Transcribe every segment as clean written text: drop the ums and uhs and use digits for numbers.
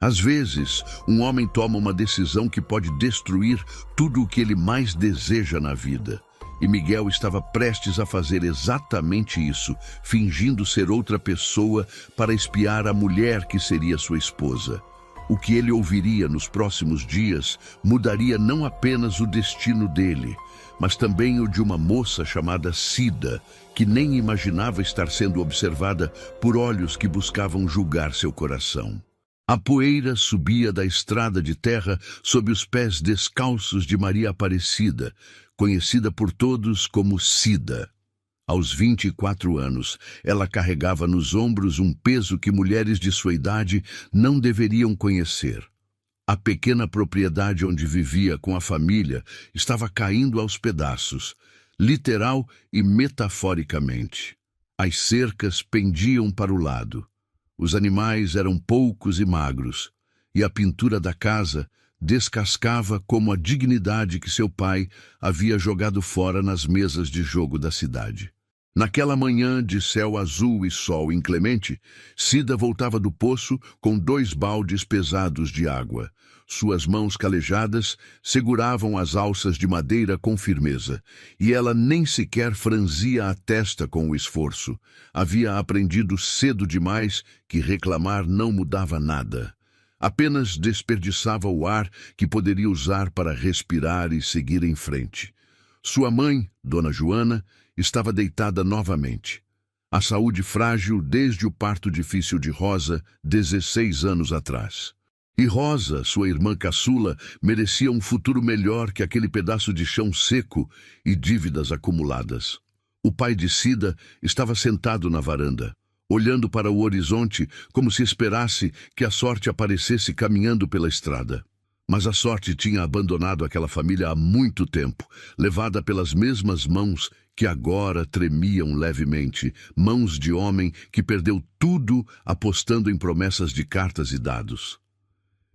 Às vezes, um homem toma uma decisão que pode destruir tudo o que ele mais deseja na vida. E Miguel estava prestes a fazer exatamente isso, fingindo ser outra pessoa para espiar a mulher que seria sua esposa. O que ele ouviria nos próximos dias mudaria não apenas o destino dele, mas também o de uma moça chamada Cida, que nem imaginava estar sendo observada por olhos que buscavam julgar seu coração. A poeira subia da estrada de terra sob os pés descalços de Maria Aparecida, conhecida por todos como Cida. Aos 24 anos, ela carregava nos ombros um peso que mulheres de sua idade não deveriam conhecer. A pequena propriedade onde vivia com a família estava caindo aos pedaços, literal e metaforicamente. As cercas pendiam para o lado. Os animais eram poucos e magros, e a pintura da casa descascava como a dignidade que seu pai havia jogado fora nas mesas de jogo da cidade. Naquela manhã de céu azul e sol inclemente, Cida voltava do poço com 2 baldes pesados de água. Suas mãos calejadas seguravam as alças de madeira com firmeza, e ela nem sequer franzia a testa com o esforço. Havia aprendido cedo demais que reclamar não mudava nada. Apenas desperdiçava o ar que poderia usar para respirar e seguir em frente. Sua mãe, Dona Joana, estava deitada novamente. A saúde frágil desde o parto difícil de Rosa, 16 anos atrás. E Rosa, sua irmã caçula, merecia um futuro melhor que aquele pedaço de chão seco e dívidas acumuladas. O pai de Cida estava sentado na varanda, olhando para o horizonte como se esperasse que a sorte aparecesse caminhando pela estrada. Mas a sorte tinha abandonado aquela família há muito tempo, levada pelas mesmas mãos que agora tremiam levemente, mãos de homem que perdeu tudo apostando em promessas de cartas e dados.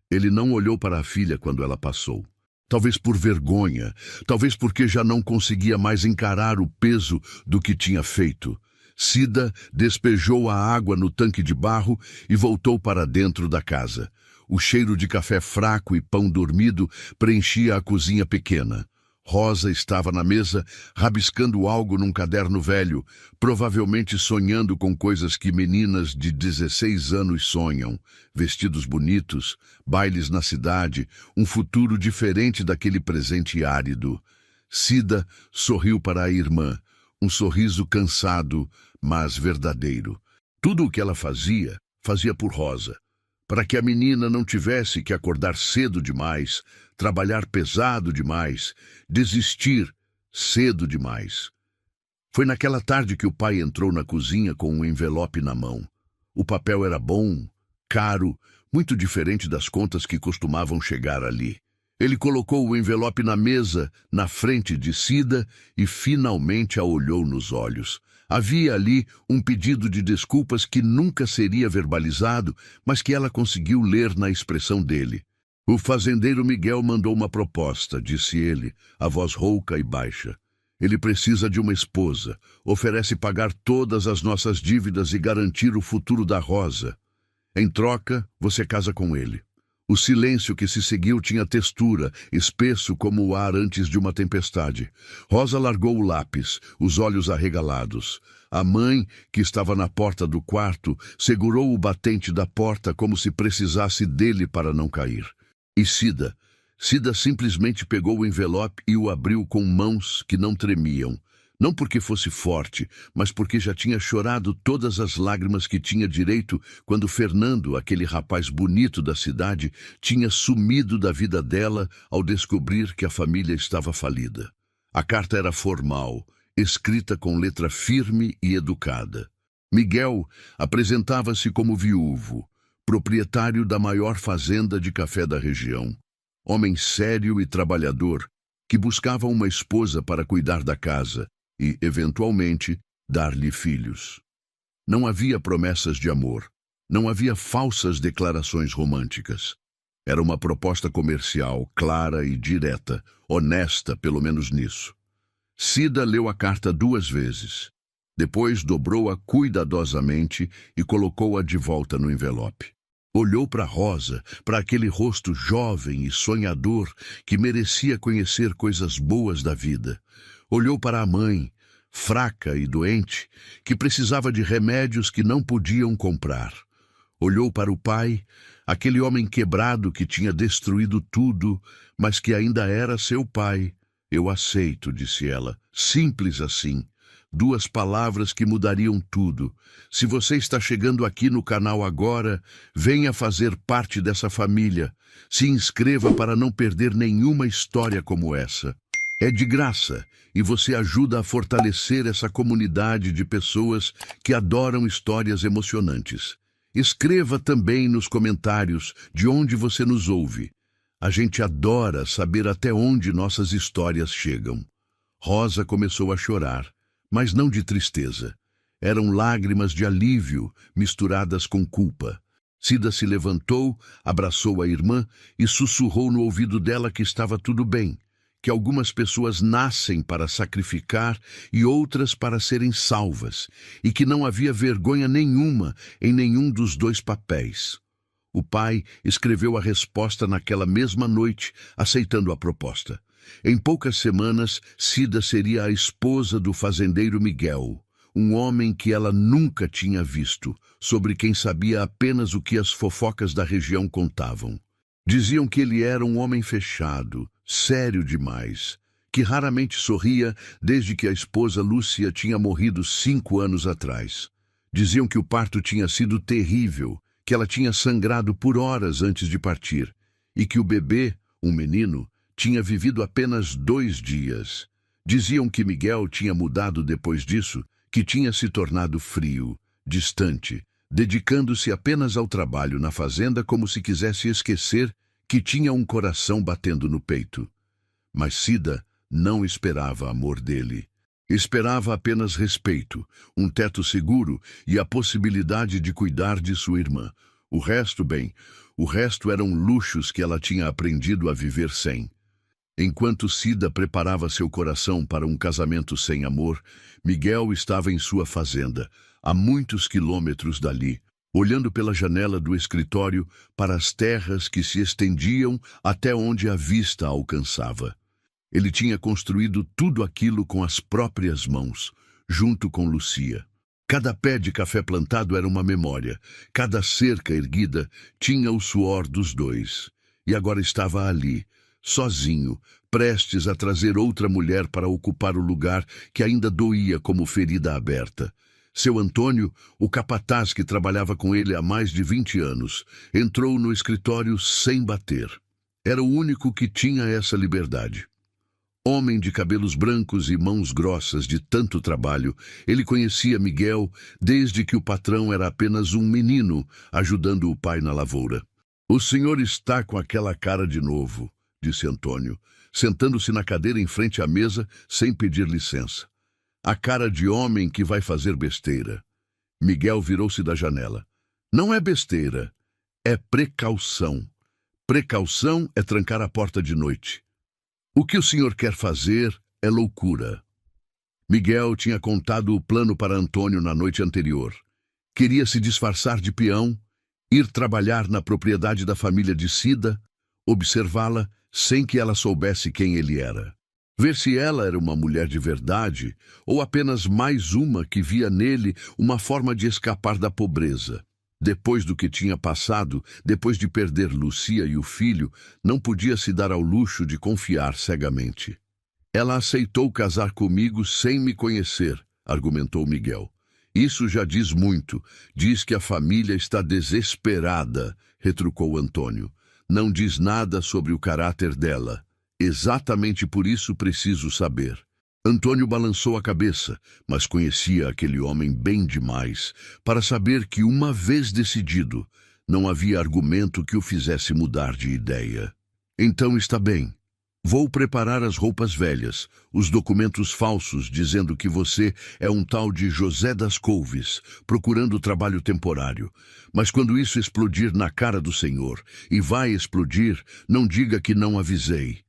Ele não olhou para a filha quando ela passou. Talvez por vergonha, talvez porque já não conseguia mais encarar o peso do que tinha feito. Cida despejou a água no tanque de barro e voltou para dentro da casa. O cheiro de café fraco e pão dormido preenchia a cozinha pequena. Rosa estava na mesa, rabiscando algo num caderno velho, provavelmente sonhando com coisas que meninas de 16 anos sonham. Vestidos bonitos, bailes na cidade, um futuro diferente daquele presente árido. Cida sorriu para a irmã, um sorriso cansado, mas verdadeiro. Tudo o que ela fazia, fazia por Rosa. Para que a menina não tivesse que acordar cedo demais, trabalhar pesado demais, desistir cedo demais. Foi naquela tarde que o pai entrou na cozinha com um envelope na mão. O papel era bom, caro, muito diferente das contas que costumavam chegar ali. Ele colocou o envelope na mesa, na frente de Cida, e finalmente a olhou nos olhos. Havia ali um pedido de desculpas que nunca seria verbalizado, mas que ela conseguiu ler na expressão dele. O fazendeiro Miguel mandou uma proposta, disse ele, a voz rouca e baixa. Ele precisa de uma esposa, oferece pagar todas as nossas dívidas e garantir o futuro da Rosa. Em troca, você casa com ele. O silêncio que se seguiu tinha textura, espesso como o ar antes de uma tempestade. Rosa largou o lápis, os olhos arregalados. A mãe, que estava na porta do quarto, segurou o batente da porta como se precisasse dele para não cair. E Cida simplesmente pegou o envelope e o abriu com mãos que não tremiam. Não porque fosse forte, mas porque já tinha chorado todas as lágrimas que tinha direito quando Fernando, aquele rapaz bonito da cidade, tinha sumido da vida dela ao descobrir que a família estava falida. A carta era formal, escrita com letra firme e educada. Miguel apresentava-se como viúvo, proprietário da maior fazenda de café da região. Homem sério e trabalhador, que buscava uma esposa para cuidar da casa e, eventualmente, dar-lhe filhos. Não havia promessas de amor, não havia falsas declarações românticas. Era uma proposta comercial, clara e direta, honesta pelo menos nisso. Cida leu a carta 2 vezes. Depois dobrou-a cuidadosamente e colocou-a de volta no envelope. Olhou para Rosa, para aquele rosto jovem e sonhador que merecia conhecer coisas boas da vida. Olhou para a mãe, fraca e doente, que precisava de remédios que não podiam comprar. Olhou para o pai, aquele homem quebrado que tinha destruído tudo, mas que ainda era seu pai. Eu aceito, disse ela, simples assim. 2 palavras que mudariam tudo. Se você está chegando aqui no canal agora, venha fazer parte dessa família. Se inscreva para não perder nenhuma história como essa. É de graça e você ajuda a fortalecer essa comunidade de pessoas que adoram histórias emocionantes. Escreva também nos comentários de onde você nos ouve. A gente adora saber até onde nossas histórias chegam. Rosa começou a chorar, mas não de tristeza. Eram lágrimas de alívio misturadas com culpa. Cida se levantou, abraçou a irmã e sussurrou no ouvido dela que estava tudo bem, que algumas pessoas nascem para sacrificar e outras para serem salvas, e que não havia vergonha nenhuma em nenhum dos 2 papéis. O pai escreveu a resposta naquela mesma noite, aceitando a proposta. Em poucas semanas, Cida seria a esposa do fazendeiro Miguel, um homem que ela nunca tinha visto, sobre quem sabia apenas o que as fofocas da região contavam. Diziam que ele era um homem fechado, sério demais, que raramente sorria desde que a esposa Lúcia tinha morrido 5 anos atrás. Diziam que o parto tinha sido terrível, que ela tinha sangrado por horas antes de partir, e que o bebê, um menino, tinha vivido apenas 2 dias. Diziam que Miguel tinha mudado depois disso, que tinha se tornado frio, distante, dedicando-se apenas ao trabalho na fazenda como se quisesse esquecer que tinha um coração batendo no peito. Mas Cida não esperava amor dele. Esperava apenas respeito, um teto seguro e a possibilidade de cuidar de sua irmã. O resto, bem, o resto eram luxos que ela tinha aprendido a viver sem. Enquanto Cida preparava seu coração para um casamento sem amor, Miguel estava em sua fazenda, a muitos quilômetros dali, olhando pela janela do escritório para as terras que se estendiam até onde a vista alcançava. Ele tinha construído tudo aquilo com as próprias mãos, junto com Lúcia. Cada pé de café plantado era uma memória, cada cerca erguida tinha o suor dos 2. E agora estava ali, sozinho, prestes a trazer outra mulher para ocupar o lugar que ainda doía como ferida aberta. Seu Antônio, o capataz que trabalhava com ele há mais de 20 anos, entrou no escritório sem bater. Era o único que tinha essa liberdade. Homem de cabelos brancos e mãos grossas de tanto trabalho, ele conhecia Miguel desde que o patrão era apenas um menino, ajudando o pai na lavoura. "O senhor está com aquela cara de novo", disse Antônio, sentando-se na cadeira em frente à mesa sem pedir licença. "A cara de homem que vai fazer besteira." Miguel virou-se da janela. "Não é besteira, é precaução. Precaução é trancar a porta de noite. O que o senhor quer fazer é loucura." Miguel tinha contado o plano para Antônio na noite anterior. Queria se disfarçar de peão, ir trabalhar na propriedade da família de Cida, observá-la sem que ela soubesse quem ele era. Ver se ela era uma mulher de verdade ou apenas mais uma que via nele uma forma de escapar da pobreza. Depois do que tinha passado, depois de perder Lúcia e o filho, não podia se dar ao luxo de confiar cegamente. "Ela aceitou casar comigo sem me conhecer", argumentou Miguel. "Isso já diz muito. Diz que a família está desesperada", retrucou Antônio. "Não diz nada sobre o caráter dela. Exatamente por isso preciso saber." Antônio balançou a cabeça, mas conhecia aquele homem bem demais para saber que, uma vez decidido, não havia argumento que o fizesse mudar de ideia. "Então está bem. Vou preparar as roupas velhas, os documentos falsos dizendo que você é um tal de José das Couves, procurando trabalho temporário. Mas quando isso explodir na cara do senhor, e vai explodir, não diga que não avisei."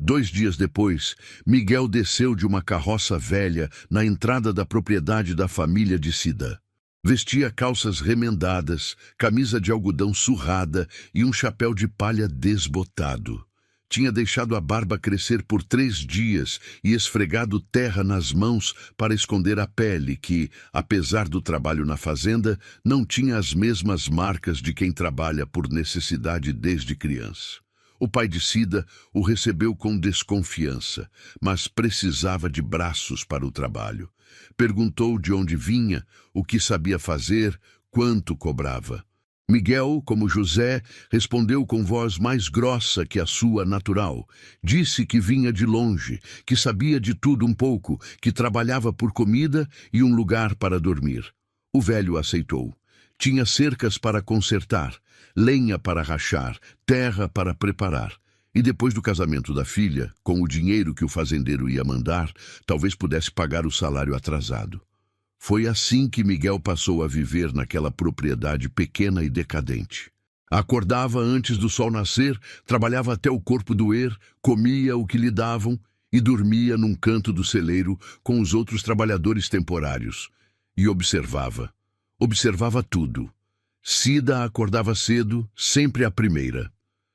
2 dias depois, Miguel desceu de uma carroça velha na entrada da propriedade da família de Cida. Vestia calças remendadas, camisa de algodão surrada e um chapéu de palha desbotado. Tinha deixado a barba crescer por 3 dias e esfregado terra nas mãos para esconder a pele que, apesar do trabalho na fazenda, não tinha as mesmas marcas de quem trabalha por necessidade desde criança. O pai de Cida o recebeu com desconfiança, mas precisava de braços para o trabalho. Perguntou de onde vinha, o que sabia fazer, quanto cobrava. Miguel, como José, respondeu com voz mais grossa que a sua natural. Disse que vinha de longe, que sabia de tudo um pouco, que trabalhava por comida e um lugar para dormir. O velho aceitou. Tinha cercas para consertar, lenha para rachar, terra para preparar. E depois do casamento da filha, com o dinheiro que o fazendeiro ia mandar, talvez pudesse pagar o salário atrasado. Foi assim que Miguel passou a viver naquela propriedade pequena e decadente. Acordava antes do sol nascer, trabalhava até o corpo doer, comia o que lhe davam e dormia num canto do celeiro com os outros trabalhadores temporários. E observava. Observava tudo. Cida acordava cedo, sempre a primeira.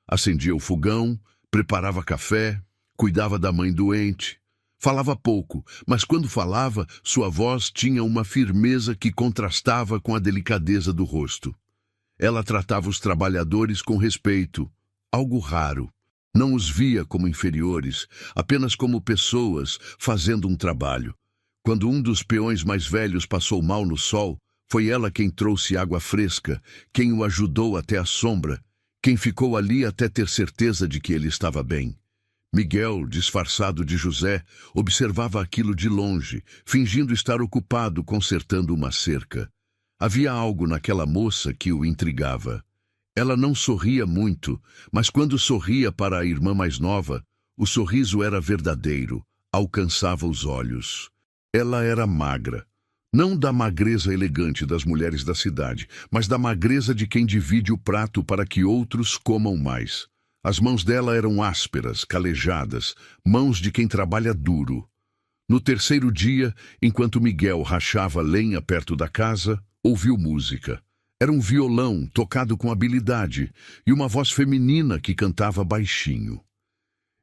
Acendia o fogão, preparava café, cuidava da mãe doente. Falava pouco, mas quando falava, sua voz tinha uma firmeza que contrastava com a delicadeza do rosto. Ela tratava os trabalhadores com respeito, algo raro. Não os via como inferiores, apenas como pessoas fazendo um trabalho. Quando um dos peões mais velhos passou mal no sol, foi ela quem trouxe água fresca, quem o ajudou até a sombra, quem ficou ali até ter certeza de que ele estava bem. Miguel, disfarçado de José, observava aquilo de longe, fingindo estar ocupado consertando uma cerca. Havia algo naquela moça que o intrigava. Ela não sorria muito, mas quando sorria para a irmã mais nova, o sorriso era verdadeiro, alcançava os olhos. Ela era magra. Não da magreza elegante das mulheres da cidade, mas da magreza de quem divide o prato para que outros comam mais. As mãos dela eram ásperas, calejadas, mãos de quem trabalha duro. No terceiro dia, enquanto Miguel rachava lenha perto da casa, ouviu música. Era um violão tocado com habilidade e uma voz feminina que cantava baixinho.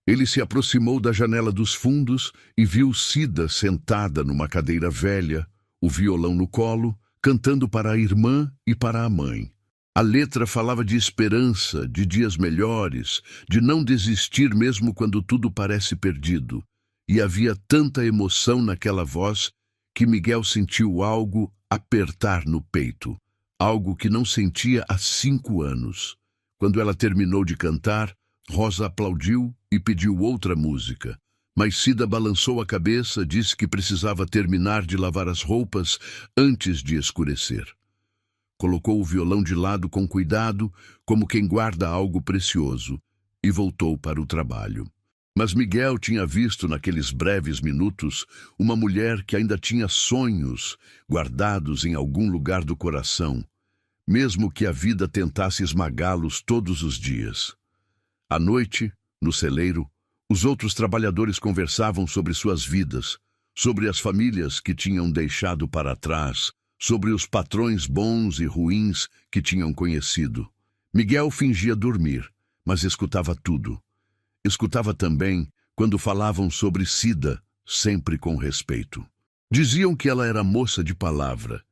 Ele se aproximou da janela dos fundos e viu Cida sentada numa cadeira velha, o violão no colo, cantando para a irmã e para a mãe. A letra falava de esperança, de dias melhores, de não desistir mesmo quando tudo parece perdido. E havia tanta emoção naquela voz que Miguel sentiu algo apertar no peito, algo que não sentia há 5 anos. Quando ela terminou de cantar, Rosa aplaudiu e pediu outra música. Mas Cida balançou a cabeça, disse que precisava terminar de lavar as roupas antes de escurecer. Colocou o violão de lado com cuidado, como quem guarda algo precioso, e voltou para o trabalho. Mas Miguel tinha visto naqueles breves minutos uma mulher que ainda tinha sonhos guardados em algum lugar do coração, mesmo que a vida tentasse esmagá-los todos os dias. À noite, no celeiro, os outros trabalhadores conversavam sobre suas vidas, sobre as famílias que tinham deixado para trás, sobre os patrões bons e ruins que tinham conhecido. Miguel fingia dormir, mas escutava tudo. Escutava também quando falavam sobre Cida, sempre com respeito. Diziam que ela era moça de palavra,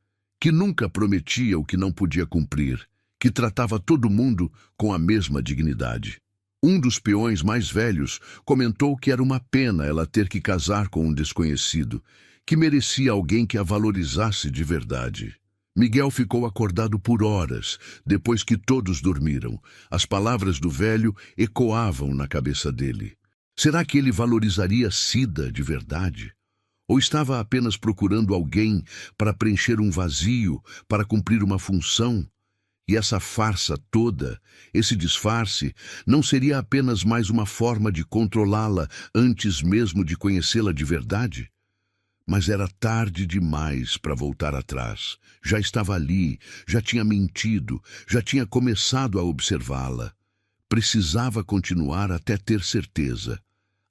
que nunca prometia o que não podia cumprir, que tratava todo mundo com a mesma dignidade. Um dos peões mais velhos comentou que era uma pena ela ter que casar com um desconhecido, que merecia alguém que a valorizasse de verdade. Miguel ficou acordado por horas, depois que todos dormiram. As palavras do velho ecoavam na cabeça dele. Será que ele valorizaria Cida de verdade? Ou estava apenas procurando alguém para preencher um vazio, para cumprir uma função? E essa farsa toda, esse disfarce, não seria apenas mais uma forma de controlá-la antes mesmo de conhecê-la de verdade? Mas era tarde demais para voltar atrás. Já estava ali, já tinha mentido, já tinha começado a observá-la. Precisava continuar até ter certeza,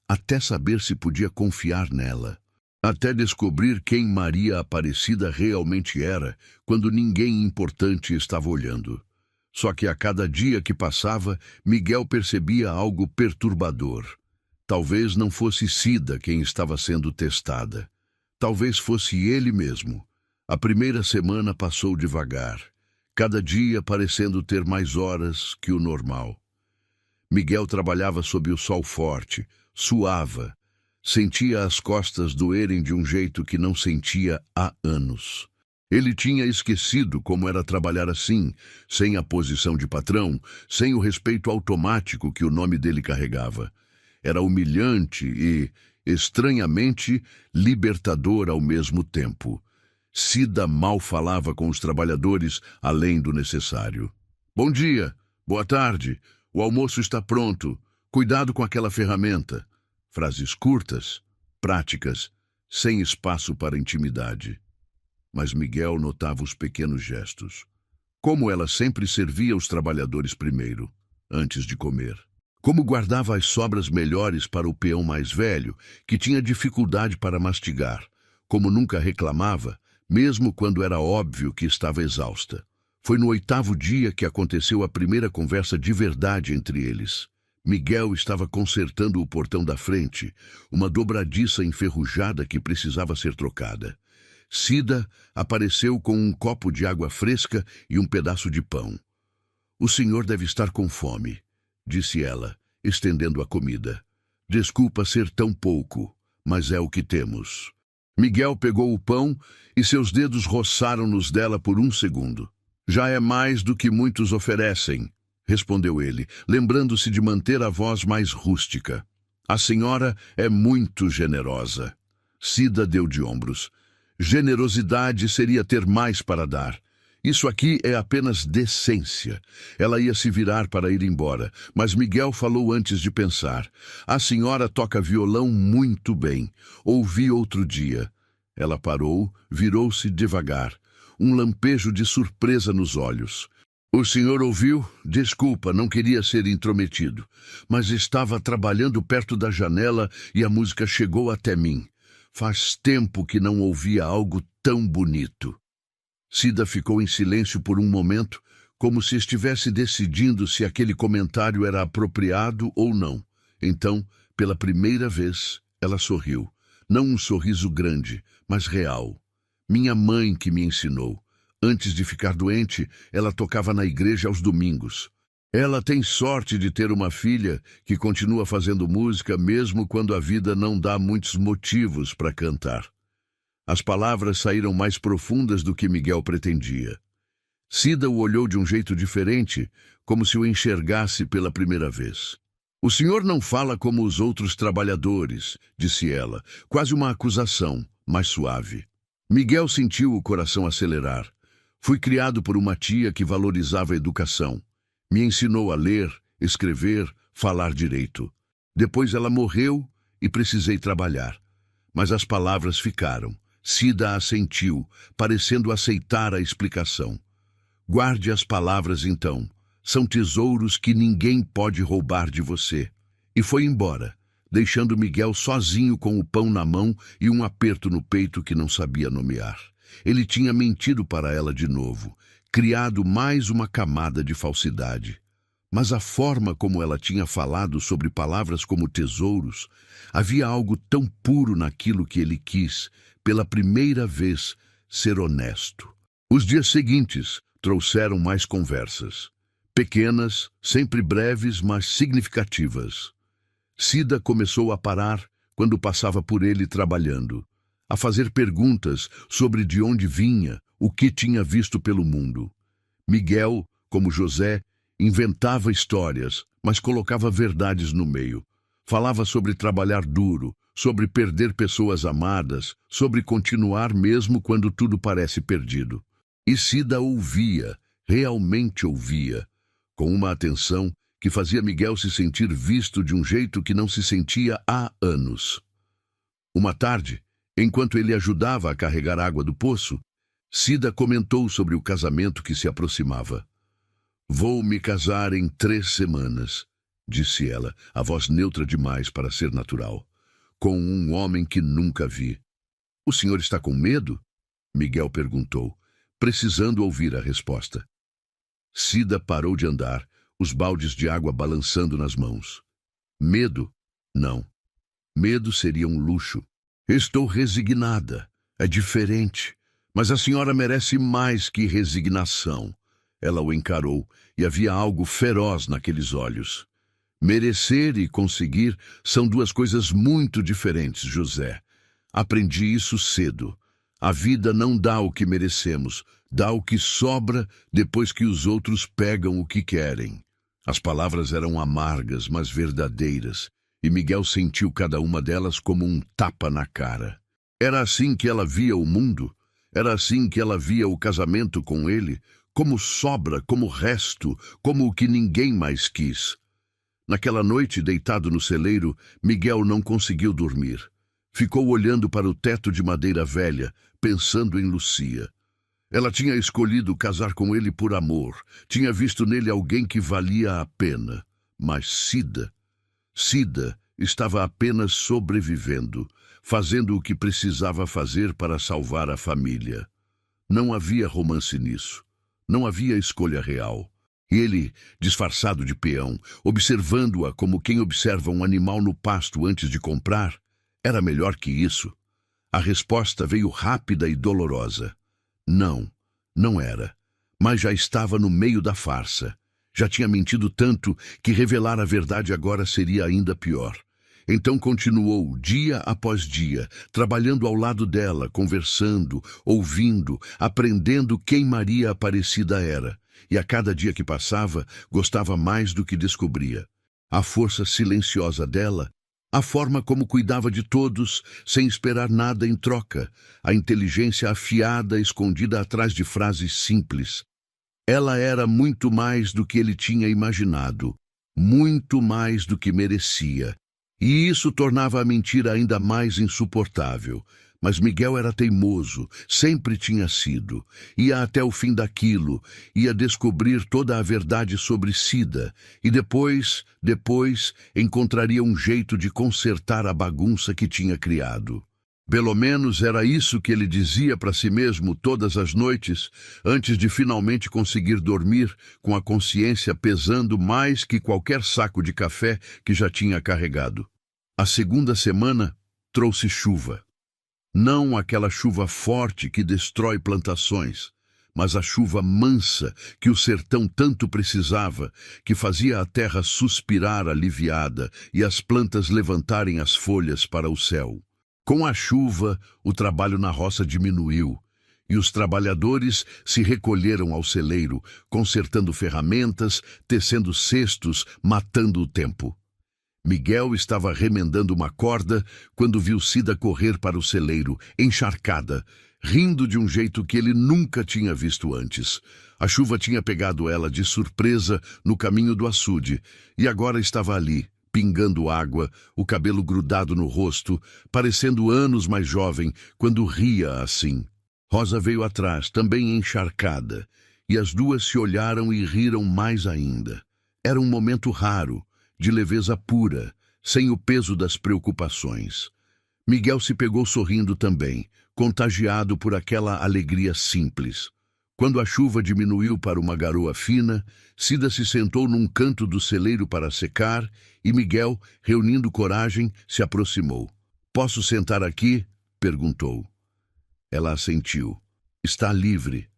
até saber se podia confiar nela. até descobrir quem Maria Aparecida realmente era, quando ninguém importante estava olhando. Só que a cada dia que passava, Miguel percebia algo perturbador. Talvez não fosse Cida quem estava sendo testada. Talvez fosse ele mesmo. A primeira semana passou devagar, cada dia parecendo ter mais horas que o normal. Miguel trabalhava sob o sol forte, suava, sentia as costas doerem de um jeito que não sentia há anos. Ele tinha esquecido como era trabalhar assim, sem a posição de patrão, sem o respeito automático que o nome dele carregava. Era humilhante e, estranhamente, libertador ao mesmo tempo. Cida mal falava com os trabalhadores além do necessário. Bom dia, boa tarde, o almoço está pronto, cuidado com aquela ferramenta. Frases curtas, práticas, sem espaço para intimidade. Mas Miguel notava os pequenos gestos. Como ela sempre servia os trabalhadores primeiro, antes de comer. Como guardava as sobras melhores para o peão mais velho, que tinha dificuldade para mastigar. Como nunca reclamava, mesmo quando era óbvio que estava exausta. Foi no 8º dia que aconteceu a primeira conversa de verdade entre eles. Miguel estava consertando o portão da frente, uma dobradiça enferrujada que precisava ser trocada. Cida apareceu com um copo de água fresca e um pedaço de pão. "O senhor deve estar com fome", disse ela, estendendo a comida. "Desculpa ser tão pouco, mas é o que temos." Miguel pegou o pão e seus dedos roçaram nos dela por um segundo. "Já é mais do que muitos oferecem", respondeu ele, lembrando-se de manter a voz mais rústica. "A senhora é muito generosa." Cida deu de ombros. Generosidade seria ter mais para dar. Isso aqui é apenas decência. Ela ia se virar para ir embora, mas Miguel falou antes de pensar. "A senhora toca violão muito bem. Ouvi outro dia." Ela parou, virou-se devagar, um lampejo de surpresa nos olhos. "O senhor ouviu? Desculpa, não queria ser intrometido, mas estava trabalhando perto da janela e a música chegou até mim. Faz tempo que não ouvia algo tão bonito." Cida ficou em silêncio por um momento, como se estivesse decidindo se aquele comentário era apropriado ou não. Então, pela primeira vez, ela sorriu. Não um sorriso grande, mas real. "Minha mãe que me ensinou. Antes de ficar doente, ela tocava na igreja aos domingos. Ela tem sorte de ter uma filha que continua fazendo música mesmo quando a vida não dá muitos motivos para cantar." As palavras saíram mais profundas do que Miguel pretendia. Cida o olhou de um jeito diferente, como se o enxergasse pela primeira vez. "O senhor não fala como os outros trabalhadores", disse ela, quase uma acusação, mais suave. Miguel sentiu o coração acelerar. "Fui criado por uma tia que valorizava a educação. Me ensinou a ler, escrever, falar direito. Depois ela morreu e precisei trabalhar. Mas as palavras ficaram." Cida assentiu, parecendo aceitar a explicação. "Guarde as palavras então. São tesouros que ninguém pode roubar de você." E foi embora, deixando Miguel sozinho com o pão na mão e um aperto no peito que não sabia nomear. Ele tinha mentido para ela de novo, criado mais uma camada de falsidade. Mas a forma como ela tinha falado sobre palavras como tesouros, havia algo tão puro naquilo que ele quis, pela primeira vez, ser honesto. Os dias seguintes trouxeram mais conversas. Pequenas, sempre breves, mas significativas. Cida começou a parar quando passava por ele trabalhando, a fazer perguntas sobre de onde vinha, o que tinha visto pelo mundo. Miguel, como José, inventava histórias, mas colocava verdades no meio. Falava sobre trabalhar duro, sobre perder pessoas amadas, sobre continuar mesmo quando tudo parece perdido. E Cida ouvia, realmente ouvia, com uma atenção que fazia Miguel se sentir visto de um jeito que não se sentia há anos. Uma tarde, enquanto ele ajudava a carregar água do poço, Cida comentou sobre o casamento que se aproximava. "Vou me casar em 3 semanas", disse ela, a voz neutra demais para ser natural, "com um homem que nunca vi." O senhor está com medo? Miguel perguntou, precisando ouvir a resposta. Cida parou de andar, os baldes de água balançando nas mãos. Medo? Não. Medo seria um luxo. Estou resignada. É diferente. Mas a senhora merece mais que resignação. Ela o encarou, e havia algo feroz naqueles olhos. Merecer e conseguir são duas coisas muito diferentes, José. Aprendi isso cedo. A vida não dá o que merecemos, dá o que sobra depois que os outros pegam o que querem. As palavras eram amargas, mas verdadeiras, e Miguel sentiu cada uma delas como um tapa na cara. Era assim que ela via o mundo? Era assim que ela via o casamento com ele? Como sobra, como resto, como o que ninguém mais quis. Naquela noite, deitado no celeiro, Miguel não conseguiu dormir. Ficou olhando para o teto de madeira velha, pensando em Lucia. Ela tinha escolhido casar com ele por amor, tinha visto nele alguém que valia a pena. Mas Cida estava apenas sobrevivendo, fazendo o que precisava fazer para salvar a família. Não havia romance nisso. Não havia escolha real. E ele, disfarçado de peão, observando-a como quem observa um animal no pasto antes de comprar, era melhor que isso. A resposta veio rápida e dolorosa. Não, não era. Mas já estava no meio da farsa. Já tinha mentido tanto que revelar a verdade agora seria ainda pior. Então continuou, dia após dia, trabalhando ao lado dela, conversando, ouvindo, aprendendo quem Maria Aparecida era. E a cada dia que passava, gostava mais do que descobria. A força silenciosa dela, a forma como cuidava de todos, sem esperar nada em troca, a inteligência afiada escondida atrás de frases simples. Ela era muito mais do que ele tinha imaginado, muito mais do que merecia. E isso tornava a mentira ainda mais insuportável. Mas Miguel era teimoso, sempre tinha sido. Ia até o fim daquilo, ia descobrir toda a verdade sobre Cida, e depois, encontraria um jeito de consertar a bagunça que tinha criado. Pelo menos era isso que ele dizia para si mesmo todas as noites, antes de finalmente conseguir dormir com a consciência pesando mais que qualquer saco de café que já tinha carregado. A segunda semana trouxe chuva. Não aquela chuva forte que destrói plantações, mas a chuva mansa que o sertão tanto precisava, que fazia a terra suspirar aliviada e as plantas levantarem as folhas para o céu. Com a chuva, o trabalho na roça diminuiu, e os trabalhadores se recolheram ao celeiro, consertando ferramentas, tecendo cestos, matando o tempo. Miguel estava remendando uma corda quando viu Cida correr para o celeiro, encharcada, rindo de um jeito que ele nunca tinha visto antes. A chuva tinha pegado ela de surpresa no caminho do açude, e agora estava ali, pingando água, o cabelo grudado no rosto, parecendo anos mais jovem quando ria assim. Rosa veio atrás, também encharcada, e as duas se olharam e riram mais ainda. Era um momento raro, de leveza pura, sem o peso das preocupações. Miguel se pegou sorrindo também, contagiado por aquela alegria simples. Quando a chuva diminuiu para uma garoa fina, Cida se sentou num canto do celeiro para secar e Miguel, reunindo coragem, se aproximou. "Posso sentar aqui?" perguntou. Ela assentiu. "Está livre."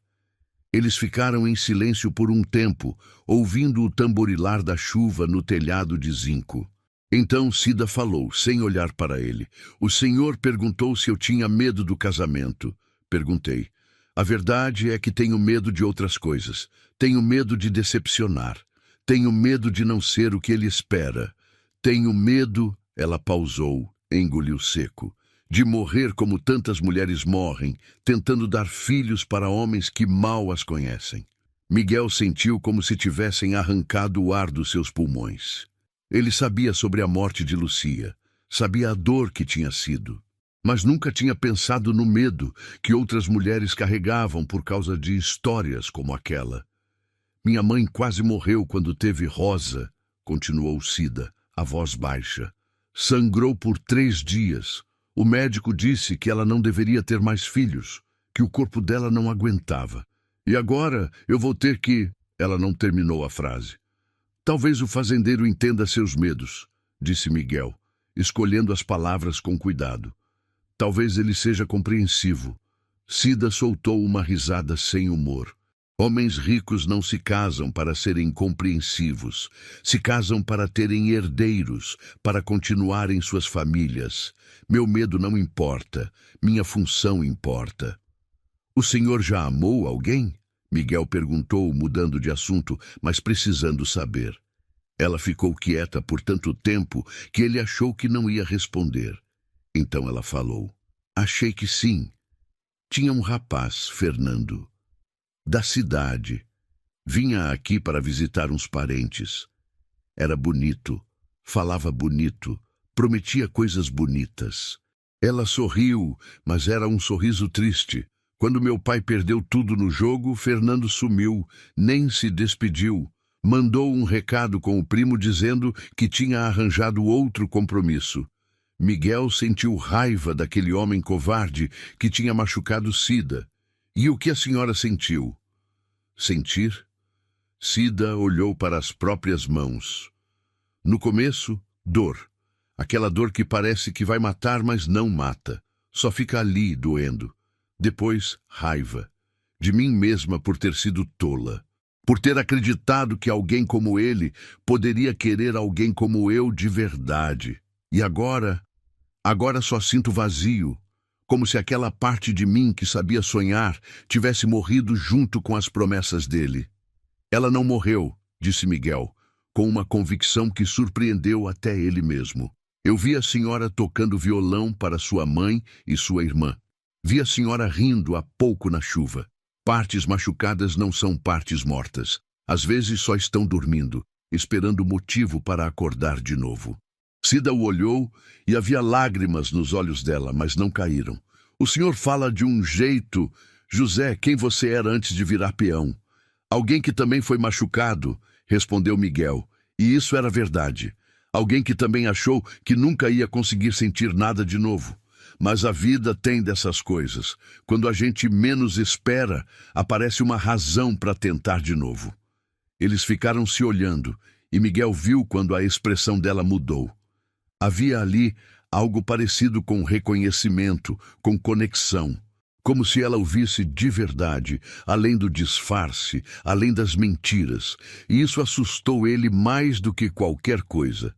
Eles ficaram em silêncio por um tempo, ouvindo o tamborilar da chuva no telhado de zinco. Então Cida falou, sem olhar para ele. "O senhor perguntou se eu tinha medo do casamento." Perguntei. "A verdade é que tenho medo de outras coisas. Tenho medo de decepcionar. Tenho medo de não ser o que ele espera. Tenho medo..." Ela pausou, engoliu seco. "De morrer como tantas mulheres morrem, tentando dar filhos para homens que mal as conhecem." Miguel sentiu como se tivessem arrancado o ar dos seus pulmões. Ele sabia sobre a morte de Lucia, sabia a dor que tinha sido, mas nunca tinha pensado no medo que outras mulheres carregavam por causa de histórias como aquela. "Minha mãe quase morreu quando teve Rosa", continuou Cida, a voz baixa. "Sangrou por 3 dias. O médico disse que ela não deveria ter mais filhos, que o corpo dela não aguentava. E agora eu vou ter que... Ela não terminou a frase. Talvez o fazendeiro entenda seus medos, disse Miguel, escolhendo as palavras com cuidado. Talvez ele seja compreensivo. Cida soltou uma risada sem humor. Homens ricos não se casam para serem compreensivos. Se casam para terem herdeiros, para continuarem suas famílias. Meu medo não importa. Minha função importa. O senhor já amou alguém? Miguel perguntou, mudando de assunto, mas precisando saber. Ela ficou quieta por tanto tempo que ele achou que não ia responder. Então ela falou. Achei que sim. Tinha um rapaz, Fernando, da cidade. Vinha aqui para visitar uns parentes. Era bonito, falava bonito, prometia coisas bonitas. Ela sorriu, mas era um sorriso triste. Quando meu pai perdeu tudo no jogo, Fernando sumiu, nem se despediu. Mandou um recado com o primo dizendo que tinha arranjado outro compromisso. Miguel sentiu raiva daquele homem covarde que tinha machucado Cida. E o que a senhora sentiu? Sentir? Cida olhou para as próprias mãos. No começo, dor. Aquela dor que parece que vai matar, mas não mata. Só fica ali, doendo. Depois, raiva. De mim mesma por ter sido tola. Por ter acreditado que alguém como ele poderia querer alguém como eu de verdade. E agora só sinto vazio. Como se aquela parte de mim que sabia sonhar tivesse morrido junto com as promessas dele. Ela não morreu, disse Miguel, com uma convicção que surpreendeu até ele mesmo. Eu vi a senhora tocando violão para sua mãe e sua irmã. Vi a senhora rindo há pouco na chuva. Partes machucadas não são partes mortas. Às vezes só estão dormindo, esperando motivo para acordar de novo. Cida o olhou e havia lágrimas nos olhos dela, mas não caíram. O senhor fala de um jeito... José, quem você era antes de virar peão? Alguém que também foi machucado, respondeu Miguel. E isso era verdade. Alguém que também achou que nunca ia conseguir sentir nada de novo. Mas a vida tem dessas coisas. Quando a gente menos espera, aparece uma razão para tentar de novo. Eles ficaram se olhando, e Miguel viu quando a expressão dela mudou. Havia ali algo parecido com reconhecimento, com conexão. Como se ela o visse de verdade, além do disfarce, além das mentiras. E isso assustou ele mais do que qualquer coisa.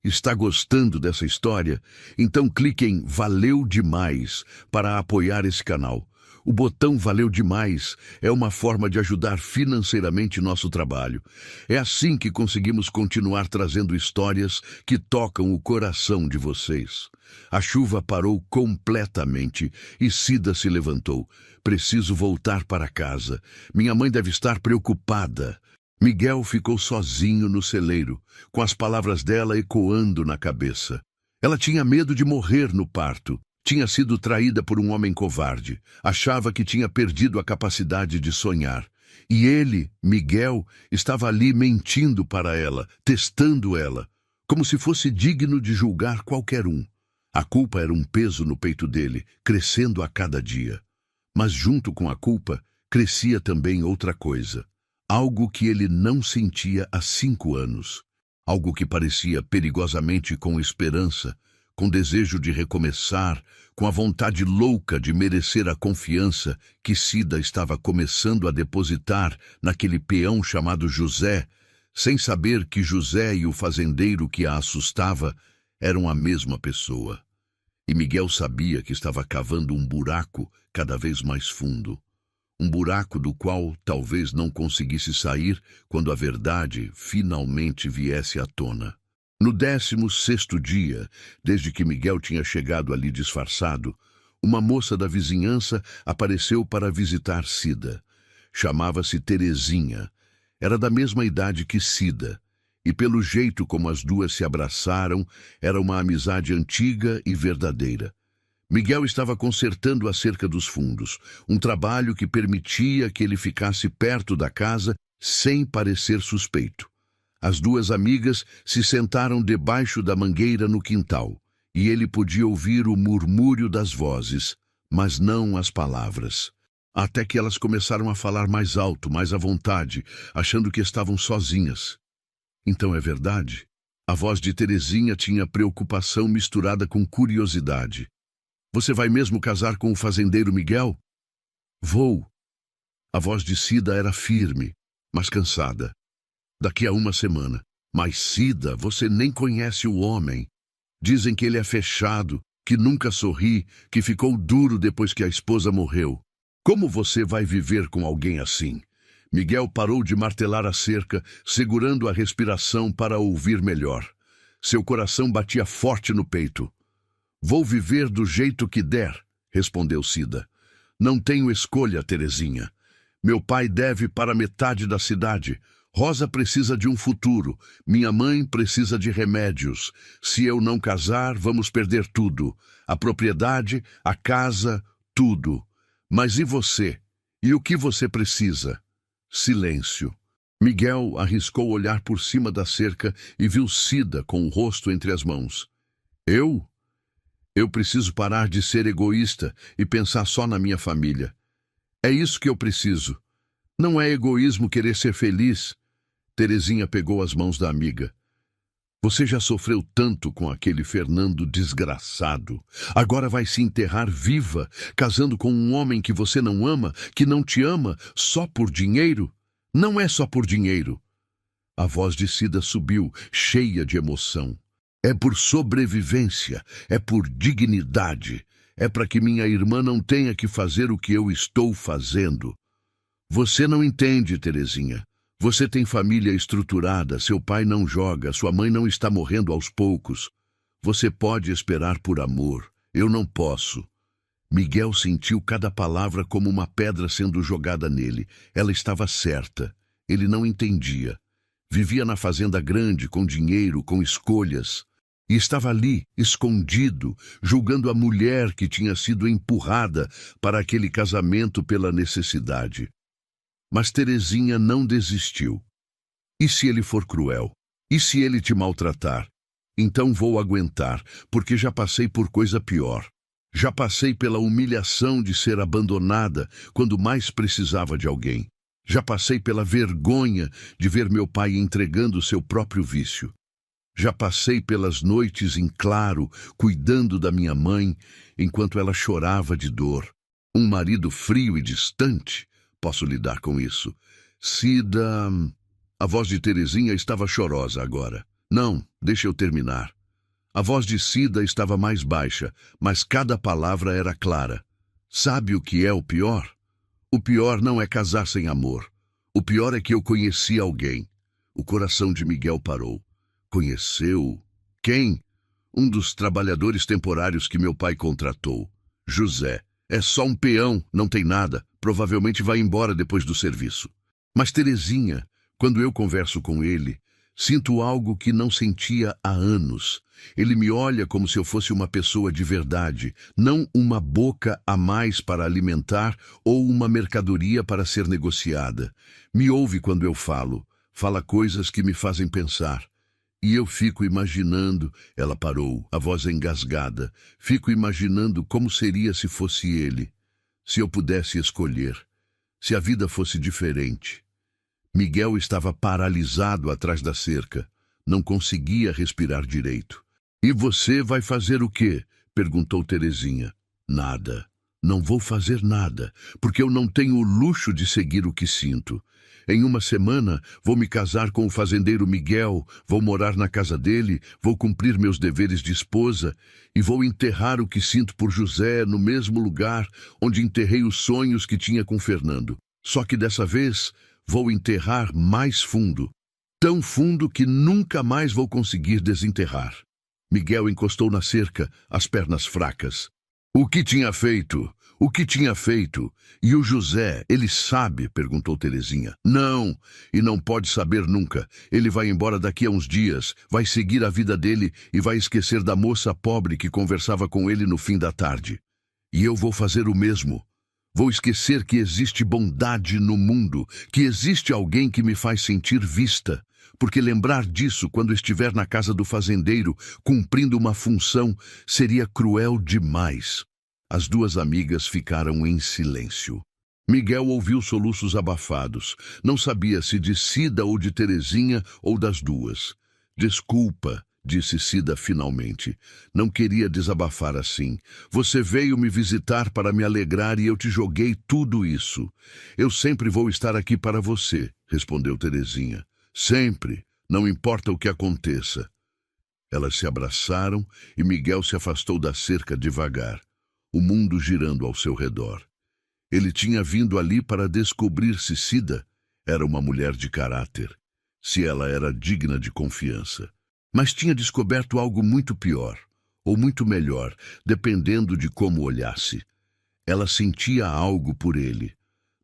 Está gostando dessa história? Então clique em Valeu Demais para apoiar esse canal. O botão Valeu Demais é uma forma de ajudar financeiramente nosso trabalho. É assim que conseguimos continuar trazendo histórias que tocam o coração de vocês. A chuva parou completamente e Cida se levantou. Preciso voltar para casa. Minha mãe deve estar preocupada. Miguel ficou sozinho no celeiro, com as palavras dela ecoando na cabeça. Ela tinha medo de morrer no parto. Tinha sido traída por um homem covarde. Achava que tinha perdido a capacidade de sonhar. E ele, Miguel, estava ali mentindo para ela, testando ela, como se fosse digno de julgar qualquer um. A culpa era um peso no peito dele, crescendo a cada dia. Mas junto com a culpa, crescia também outra coisa. Algo que ele não sentia há 5 anos. Algo que parecia perigosamente com esperança, com desejo de recomeçar, com a vontade louca de merecer a confiança que Cida estava começando a depositar naquele peão chamado José, sem saber que José e o fazendeiro que a assustava eram a mesma pessoa. E Miguel sabia que estava cavando um buraco cada vez mais fundo. Um buraco do qual talvez não conseguisse sair quando a verdade finalmente viesse à tona. No 16º dia, desde que Miguel tinha chegado ali disfarçado, uma moça da vizinhança apareceu para visitar Cida. Chamava-se Terezinha. Era da mesma idade que Cida, e pelo jeito como as duas se abraçaram, era uma amizade antiga e verdadeira. Miguel estava consertando a cerca dos fundos, um trabalho que permitia que ele ficasse perto da casa sem parecer suspeito. As duas amigas se sentaram debaixo da mangueira no quintal, e ele podia ouvir o murmúrio das vozes, mas não as palavras. Até que elas começaram a falar mais alto, mais à vontade, achando que estavam sozinhas. Então é verdade? A voz de Terezinha tinha preocupação misturada com curiosidade. Você vai mesmo casar com o fazendeiro Miguel? Vou. A voz de Cida era firme, mas cansada. Daqui a uma semana. Mas Cida, você nem conhece o homem. Dizem que ele é fechado, que nunca sorri, que ficou duro depois que a esposa morreu. Como você vai viver com alguém assim? Miguel parou de martelar a cerca, segurando a respiração para ouvir melhor. Seu coração batia forte no peito. Vou viver do jeito que der, respondeu Cida. Não tenho escolha, Terezinha. Meu pai deve para metade da cidade. Rosa precisa de um futuro. Minha mãe precisa de remédios. Se eu não casar, vamos perder tudo. A propriedade, a casa, tudo. Mas e você? E o que você precisa? Silêncio. Miguel arriscou olhar por cima da cerca e viu Cida com o rosto entre as mãos. Eu? Eu preciso parar de ser egoísta e pensar só na minha família. É isso que eu preciso. Não é egoísmo querer ser feliz. Terezinha pegou as mãos da amiga. Você já sofreu tanto com aquele Fernando desgraçado. Agora vai se enterrar viva, casando com um homem que você não ama, que não te ama, só por dinheiro? Não é só por dinheiro. A voz de Cida subiu, cheia de emoção. É por sobrevivência, é por dignidade. É para que minha irmã não tenha que fazer o que eu estou fazendo. Você não entende, Terezinha. Você tem família estruturada, seu pai não joga, sua mãe não está morrendo aos poucos. Você pode esperar por amor. Eu não posso. Miguel sentiu cada palavra como uma pedra sendo jogada nele. Ela estava certa. Ele não entendia. Vivia na fazenda grande, com dinheiro, com escolhas. E estava ali, escondido, julgando a mulher que tinha sido empurrada para aquele casamento pela necessidade. Mas Terezinha não desistiu. E se ele for cruel? E se ele te maltratar? Então vou aguentar, porque já passei por coisa pior. Já passei pela humilhação de ser abandonada quando mais precisava de alguém. Já passei pela vergonha de ver meu pai entregando seu próprio vício. Já passei pelas noites em claro, cuidando da minha mãe, enquanto ela chorava de dor. Um marido frio e distante. Posso lidar com isso. Cida... A voz de Terezinha estava chorosa agora. Não, deixa eu terminar. A voz de Cida estava mais baixa, mas cada palavra era clara. Sabe o que é o pior? O pior não é casar sem amor. O pior é que eu conheci alguém. O coração de Miguel parou. Conheceu? Quem? Um dos trabalhadores temporários que meu pai contratou. José. É só um peão, não tem nada. Provavelmente vai embora depois do serviço. Mas Terezinha, quando eu converso com ele, sinto algo que não sentia há anos. Ele me olha como se eu fosse uma pessoa de verdade, não uma boca a mais para alimentar ou uma mercadoria para ser negociada. Me ouve quando eu falo, fala coisas que me fazem pensar. E eu fico imaginando, ela parou, a voz engasgada, fico imaginando como seria se fosse ele, se eu pudesse escolher, se a vida fosse diferente. Miguel estava paralisado atrás da cerca, não conseguia respirar direito. E você vai fazer o quê? Perguntou Terezinha. Nada. Não vou fazer nada, porque eu não tenho o luxo de seguir o que sinto. Em uma semana, vou me casar com o fazendeiro Miguel, vou morar na casa dele, vou cumprir meus deveres de esposa e vou enterrar o que sinto por José no mesmo lugar onde enterrei os sonhos que tinha com Fernando. Só que dessa vez, vou enterrar mais fundo. Tão fundo que nunca mais vou conseguir desenterrar. Miguel encostou na cerca, as pernas fracas. O que tinha feito? O que tinha feito? E o José, ele sabe? Perguntou Terezinha. Não, e não pode saber nunca. Ele vai embora daqui a uns dias, vai seguir a vida dele e vai esquecer da moça pobre que conversava com ele no fim da tarde. E eu vou fazer o mesmo. Vou esquecer que existe bondade no mundo, que existe alguém que me faz sentir vista, porque lembrar disso quando estiver na casa do fazendeiro, cumprindo uma função, seria cruel demais. As duas amigas ficaram em silêncio. Miguel ouviu soluços abafados. Não sabia se de Cida ou de Terezinha ou das duas. Desculpa, disse Cida finalmente. Não queria desabafar assim. Você veio me visitar para me alegrar e eu te joguei tudo isso. Eu sempre vou estar aqui para você, respondeu Terezinha. Sempre, não importa o que aconteça. Elas se abraçaram e Miguel se afastou da cerca devagar, o mundo girando ao seu redor. Ele tinha vindo ali para descobrir se Cida era uma mulher de caráter, se ela era digna de confiança. Mas tinha descoberto algo muito pior, ou muito melhor, dependendo de como olhasse. Ela sentia algo por ele,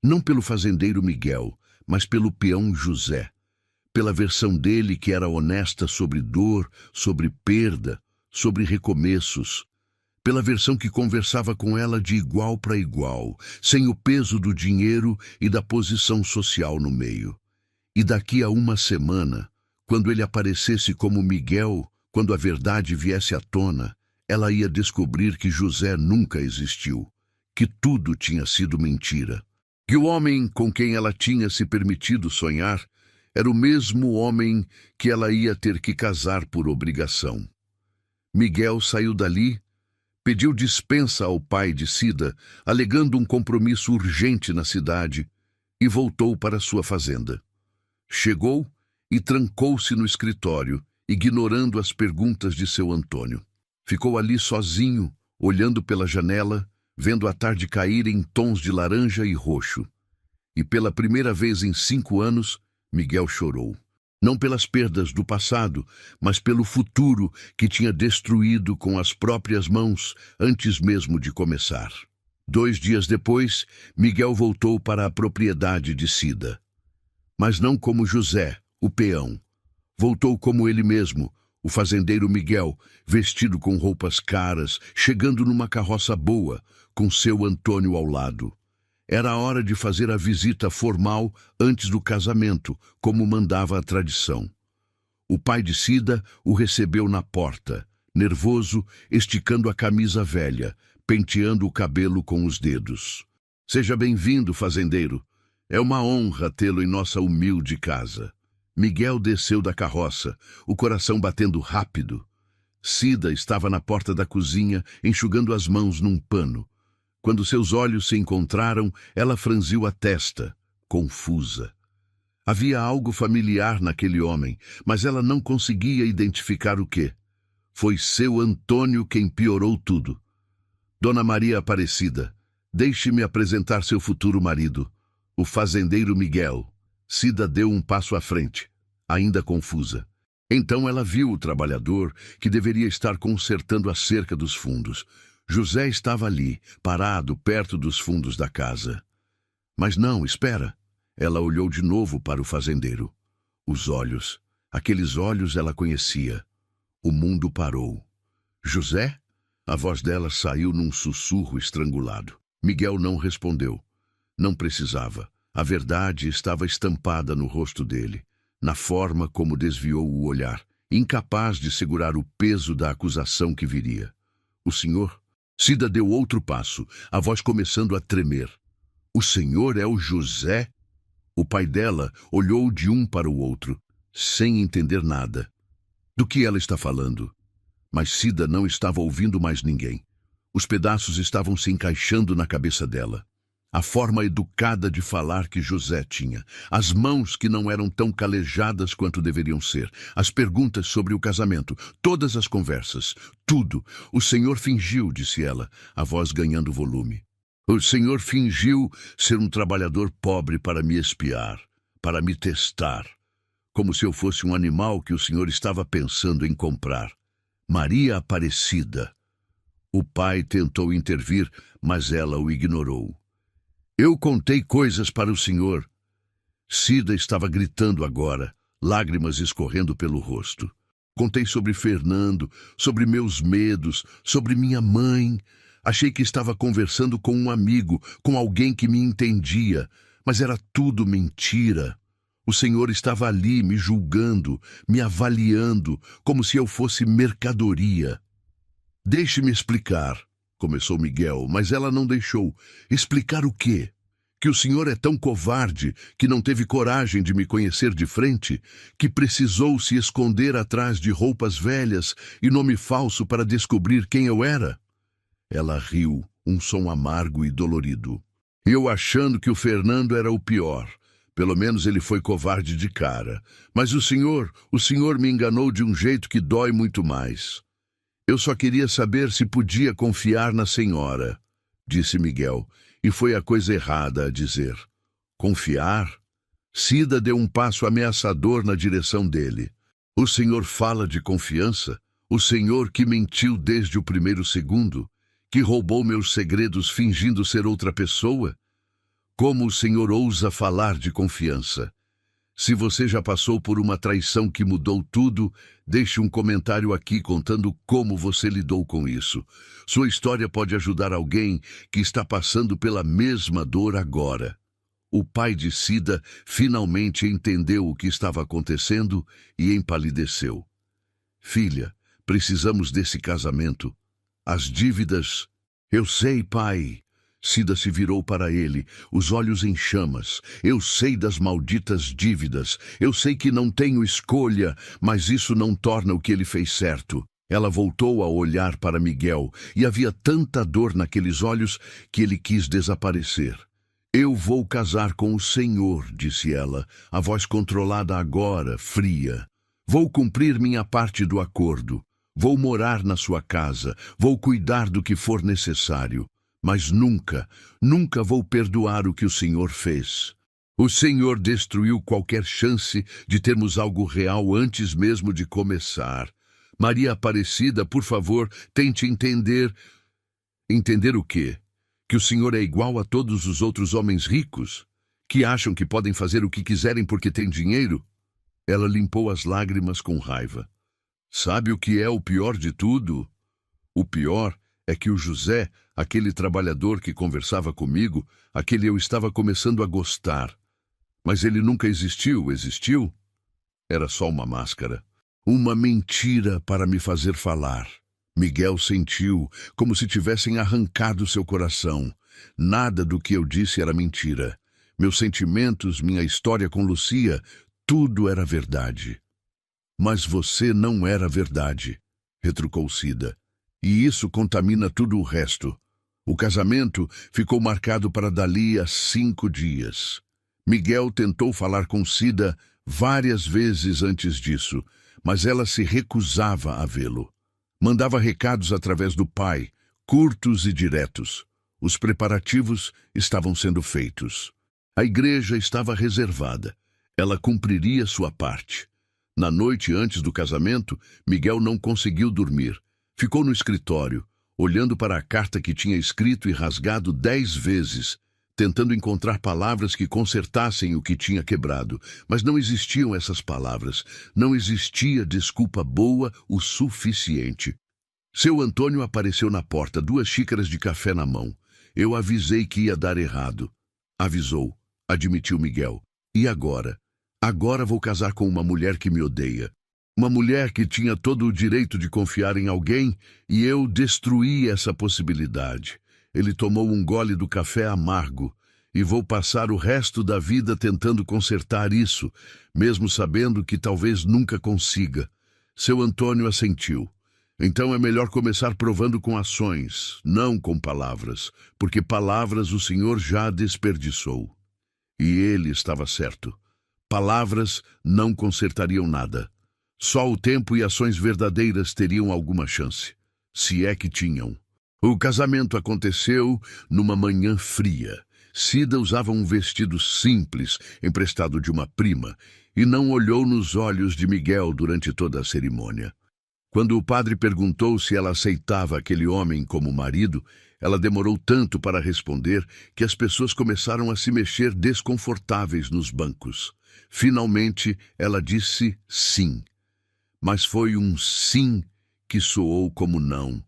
não pelo fazendeiro Miguel, mas pelo peão José, pela versão dele que era honesta sobre dor, sobre perda, sobre recomeços, pela versão que conversava com ela de igual para igual, sem o peso do dinheiro e da posição social no meio. E daqui a uma semana, quando ele aparecesse como Miguel, quando a verdade viesse à tona, ela ia descobrir que José nunca existiu, que tudo tinha sido mentira, que o homem com quem ela tinha se permitido sonhar era o mesmo homem que ela ia ter que casar por obrigação. Miguel saiu dali, pediu dispensa ao pai de Cida, alegando um compromisso urgente na cidade, e voltou para sua fazenda. Chegou e trancou-se no escritório, ignorando as perguntas de seu Antônio. Ficou ali sozinho, olhando pela janela, vendo a tarde cair em tons de laranja e roxo. E pela primeira vez em 5 anos, Miguel chorou. Não pelas perdas do passado, mas pelo futuro que tinha destruído com as próprias mãos antes mesmo de começar. 2 dias depois, Miguel voltou para a propriedade de Cida. Mas não como José, o peão. Voltou como ele mesmo, o fazendeiro Miguel, vestido com roupas caras, chegando numa carroça boa, com seu Antônio ao lado. Era a hora de fazer a visita formal antes do casamento, como mandava a tradição. O pai de Cida o recebeu na porta, nervoso, esticando a camisa velha, penteando o cabelo com os dedos. Seja bem-vindo, fazendeiro. É uma honra tê-lo em nossa humilde casa. Miguel desceu da carroça, o coração batendo rápido. Cida estava na porta da cozinha, enxugando as mãos num pano. Quando seus olhos se encontraram, ela franziu a testa, confusa. Havia algo familiar naquele homem, mas ela não conseguia identificar o quê. Foi seu Antônio quem piorou tudo. Dona Maria Aparecida, deixe-me apresentar seu futuro marido, o fazendeiro Miguel. Cida deu um passo à frente, ainda confusa. Então ela viu o trabalhador que deveria estar consertando a cerca dos fundos. José estava ali, parado, perto dos fundos da casa. Mas não, espera. Ela olhou de novo para o fazendeiro. Os olhos, aqueles olhos ela conhecia. O mundo parou. José? A voz dela saiu num sussurro estrangulado. Miguel não respondeu. Não precisava. A verdade estava estampada no rosto dele, na forma como desviou o olhar, incapaz de segurar o peso da acusação que viria. O senhor? Cida deu outro passo, a voz começando a tremer. O senhor é o José? O pai dela olhou de um para o outro, sem entender nada. Do que ela está falando? Mas Cida não estava ouvindo mais ninguém. Os pedaços estavam se encaixando na cabeça dela. A forma educada de falar que José tinha, as mãos que não eram tão calejadas quanto deveriam ser, as perguntas sobre o casamento, todas as conversas, tudo. O senhor fingiu, disse ela, a voz ganhando volume. O senhor fingiu ser um trabalhador pobre para me espiar, para me testar, como se eu fosse um animal que o senhor estava pensando em comprar. Maria Aparecida. O pai tentou intervir, mas ela o ignorou. Eu contei coisas para o senhor. Cida estava gritando agora, lágrimas escorrendo pelo rosto. Contei sobre Fernando, sobre meus medos, sobre minha mãe. Achei que estava conversando com um amigo, com alguém que me entendia, mas era tudo mentira. O Senhor estava ali me julgando, me avaliando, como se eu fosse mercadoria. Deixe-me explicar, começou Miguel, mas ela não deixou. Explicar o quê? Que o senhor é tão covarde que não teve coragem de me conhecer de frente, que precisou se esconder atrás de roupas velhas e nome falso para descobrir quem eu era? Ela riu, um som amargo e dolorido. Eu achando que o Fernando era o pior. Pelo menos ele foi covarde de cara. Mas o senhor me enganou de um jeito que dói muito mais. Eu só queria saber se podia confiar na senhora, disse Miguel, e foi a coisa errada a dizer. Confiar? Cida deu um passo ameaçador na direção dele. O senhor fala de confiança? O senhor que mentiu desde o primeiro segundo? Que roubou meus segredos fingindo ser outra pessoa? Como o senhor ousa falar de confiança? Se você já passou por uma traição que mudou tudo, deixe um comentário aqui contando como você lidou com isso. Sua história pode ajudar alguém que está passando pela mesma dor agora. O pai de Cida finalmente entendeu o que estava acontecendo e empalideceu. Filha, precisamos desse casamento. As dívidas... Eu sei, pai. Cida se virou para ele, os olhos em chamas. Eu sei das malditas dívidas. Eu sei que não tenho escolha, mas isso não torna o que ele fez certo. Ela voltou a olhar para Miguel, e havia tanta dor naqueles olhos que ele quis desaparecer. Eu vou casar com o senhor, disse ela, a voz controlada agora, fria. Vou cumprir minha parte do acordo. Vou morar na sua casa. Vou cuidar do que for necessário. Mas nunca, nunca vou perdoar o que o senhor fez. O senhor destruiu qualquer chance de termos algo real antes mesmo de começar. Maria Aparecida, por favor, tente entender... Entender o quê? Que o senhor é igual a todos os outros homens ricos? Que acham que podem fazer o que quiserem porque têm dinheiro? Ela limpou as lágrimas com raiva. Sabe o que é o pior de tudo? O pior é que o José, aquele trabalhador que conversava comigo, aquele eu estava começando a gostar. Mas ele nunca existiu, existiu? Era só uma máscara. Uma mentira para me fazer falar. Miguel sentiu como se tivessem arrancado seu coração. Nada do que eu disse era mentira. Meus sentimentos, minha história com Lucia, tudo era verdade. Mas você não era verdade, retrucou Cida. E isso contamina tudo o resto. O casamento ficou marcado para dali a 5 dias. Miguel tentou falar com Cida várias vezes antes disso, mas ela se recusava a vê-lo. Mandava recados através do pai, curtos e diretos. Os preparativos estavam sendo feitos. A igreja estava reservada. Ela cumpriria sua parte. Na noite antes do casamento, Miguel não conseguiu dormir. Ficou no escritório, olhando para a carta que tinha escrito e rasgado 10 vezes, tentando encontrar palavras que consertassem o que tinha quebrado. Mas não existiam essas palavras. Não existia desculpa boa o suficiente. Seu Antônio apareceu na porta, 2 xícaras de café na mão. Eu avisei que ia dar errado. Avisou, admitiu Miguel. E agora? Agora vou casar com uma mulher que me odeia. Uma mulher que tinha todo o direito de confiar em alguém, e eu destruí essa possibilidade. Ele tomou um gole do café amargo, e vou passar o resto da vida tentando consertar isso, mesmo sabendo que talvez nunca consiga. Seu Antônio assentiu. Então é melhor começar provando com ações, não com palavras, porque palavras o senhor já desperdiçou. E ele estava certo. Palavras não consertariam nada. Só o tempo e ações verdadeiras teriam alguma chance, se é que tinham. O casamento aconteceu numa manhã fria. Cida usava um vestido simples, emprestado de uma prima, e não olhou nos olhos de Miguel durante toda a cerimônia. Quando o padre perguntou se ela aceitava aquele homem como marido, ela demorou tanto para responder que as pessoas começaram a se mexer desconfortáveis nos bancos. Finalmente, ela disse sim. Mas foi um sim que soou como não.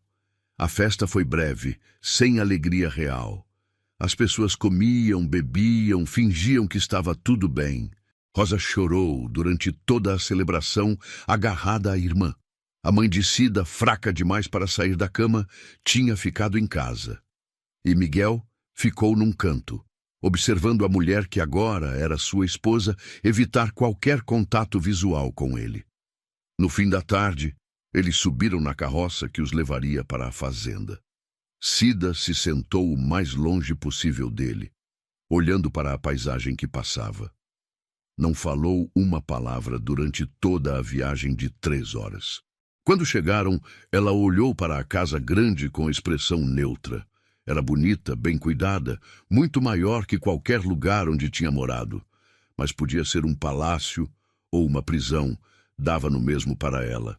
A festa foi breve, sem alegria real. As pessoas comiam, bebiam, fingiam que estava tudo bem. Rosa chorou durante toda a celebração, agarrada à irmã. A mãe de Cida, fraca demais para sair da cama, tinha ficado em casa. E Miguel ficou num canto, observando a mulher que agora era sua esposa evitar qualquer contato visual com ele. No fim da tarde, eles subiram na carroça que os levaria para a fazenda. Cida se sentou o mais longe possível dele, olhando para a paisagem que passava. Não falou uma palavra durante toda a viagem de 3 horas. Quando chegaram, ela olhou para a casa grande com expressão neutra. Era bonita, bem cuidada, muito maior que qualquer lugar onde tinha morado. Mas podia ser um palácio ou uma prisão, dava no mesmo para ela.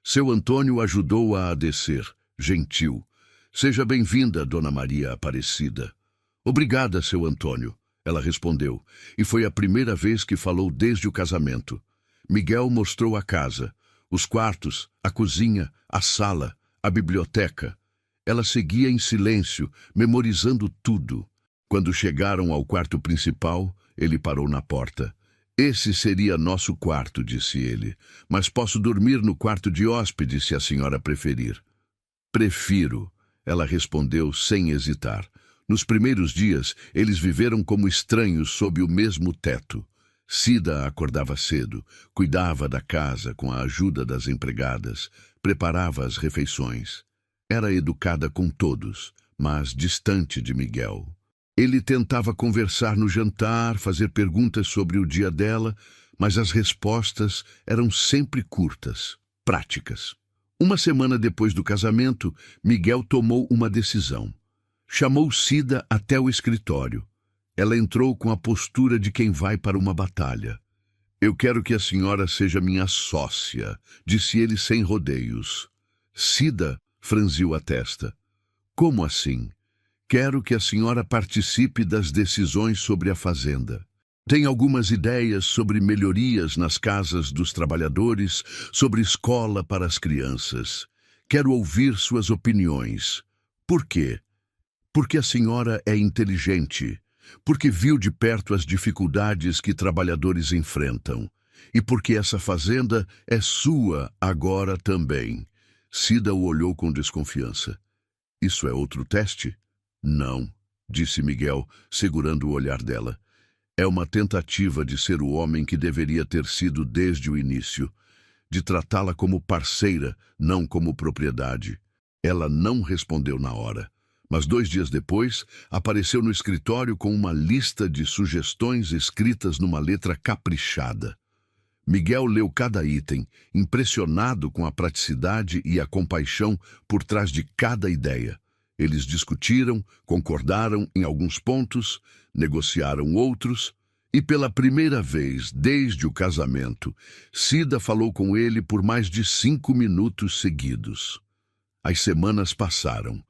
Seu Antônio ajudou-a a descer, gentil. Seja bem-vinda, Dona Maria Aparecida. Obrigada, seu Antônio, ela respondeu, e foi a primeira vez que falou desde o casamento. Miguel mostrou a casa, os quartos, a cozinha, a sala, a biblioteca. Ela seguia em silêncio, memorizando tudo. Quando chegaram ao quarto principal, ele parou na porta. Esse seria nosso quarto, disse ele, mas posso dormir no quarto de hóspede se a senhora preferir. Prefiro, ela respondeu sem hesitar. Nos primeiros dias, eles viveram como estranhos sob o mesmo teto. Cida acordava cedo, cuidava da casa com a ajuda das empregadas, preparava as refeições. Era educada com todos, mas distante de Miguel. Ele tentava conversar no jantar, fazer perguntas sobre o dia dela, mas as respostas eram sempre curtas, práticas. Uma semana depois do casamento, Miguel tomou uma decisão. Chamou Cida até o escritório. Ela entrou com a postura de quem vai para uma batalha. Eu quero que a senhora seja minha sócia, disse ele sem rodeios. Cida franziu a testa. Como assim? Quero que a senhora participe das decisões sobre a fazenda. Tem algumas ideias sobre melhorias nas casas dos trabalhadores, sobre escola para as crianças. Quero ouvir suas opiniões. Por quê? Porque a senhora é inteligente, porque viu de perto as dificuldades que trabalhadores enfrentam, e porque essa fazenda é sua agora também. Cida o olhou com desconfiança. Isso é outro teste? Não, disse Miguel, segurando o olhar dela. É uma tentativa de ser o homem que deveria ter sido desde o início, de tratá-la como parceira, não como propriedade. Ela não respondeu na hora. Mas 2 dias depois, apareceu no escritório com uma lista de sugestões escritas numa letra caprichada. Miguel leu cada item, impressionado com a praticidade e a compaixão por trás de cada ideia. Eles discutiram, concordaram em alguns pontos, negociaram outros, e pela primeira vez desde o casamento, Cida falou com ele por mais de 5 minutos seguidos. As semanas passaram.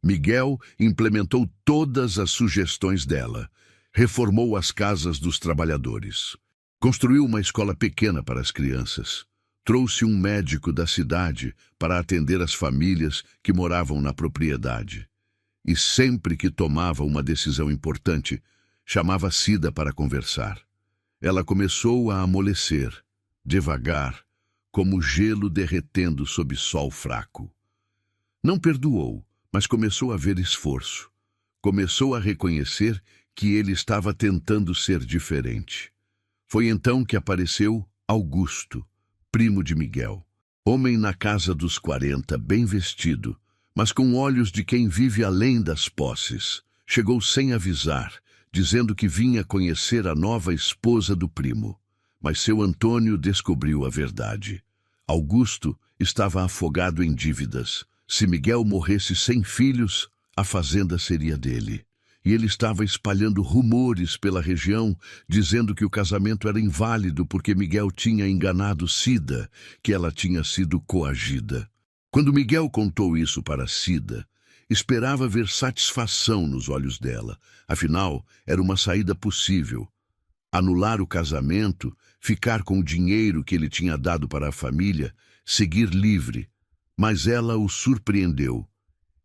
Miguel implementou todas as sugestões dela, reformou as casas dos trabalhadores, construiu uma escola pequena para as crianças, trouxe um médico da cidade para atender as famílias que moravam na propriedade. E sempre que tomava uma decisão importante, chamava Cida para conversar. Ela começou a amolecer, devagar, como gelo derretendo sob sol fraco. Não perdoou, mas começou a ver esforço. Começou a reconhecer que ele estava tentando ser diferente. Foi então que apareceu Augusto, primo de Miguel. Homem na casa dos 40, bem vestido, mas com olhos de quem vive além das posses. Chegou sem avisar, dizendo que vinha conhecer a nova esposa do primo. Mas seu Antônio descobriu a verdade. Augusto estava afogado em dívidas. Se Miguel morresse sem filhos, a fazenda seria dele. E ele estava espalhando rumores pela região, dizendo que o casamento era inválido porque Miguel tinha enganado Cida, que ela tinha sido coagida. Quando Miguel contou isso para Cida, esperava ver satisfação nos olhos dela. Afinal, era uma saída possível. Anular o casamento, ficar com o dinheiro que ele tinha dado para a família, seguir livre. Mas ela o surpreendeu.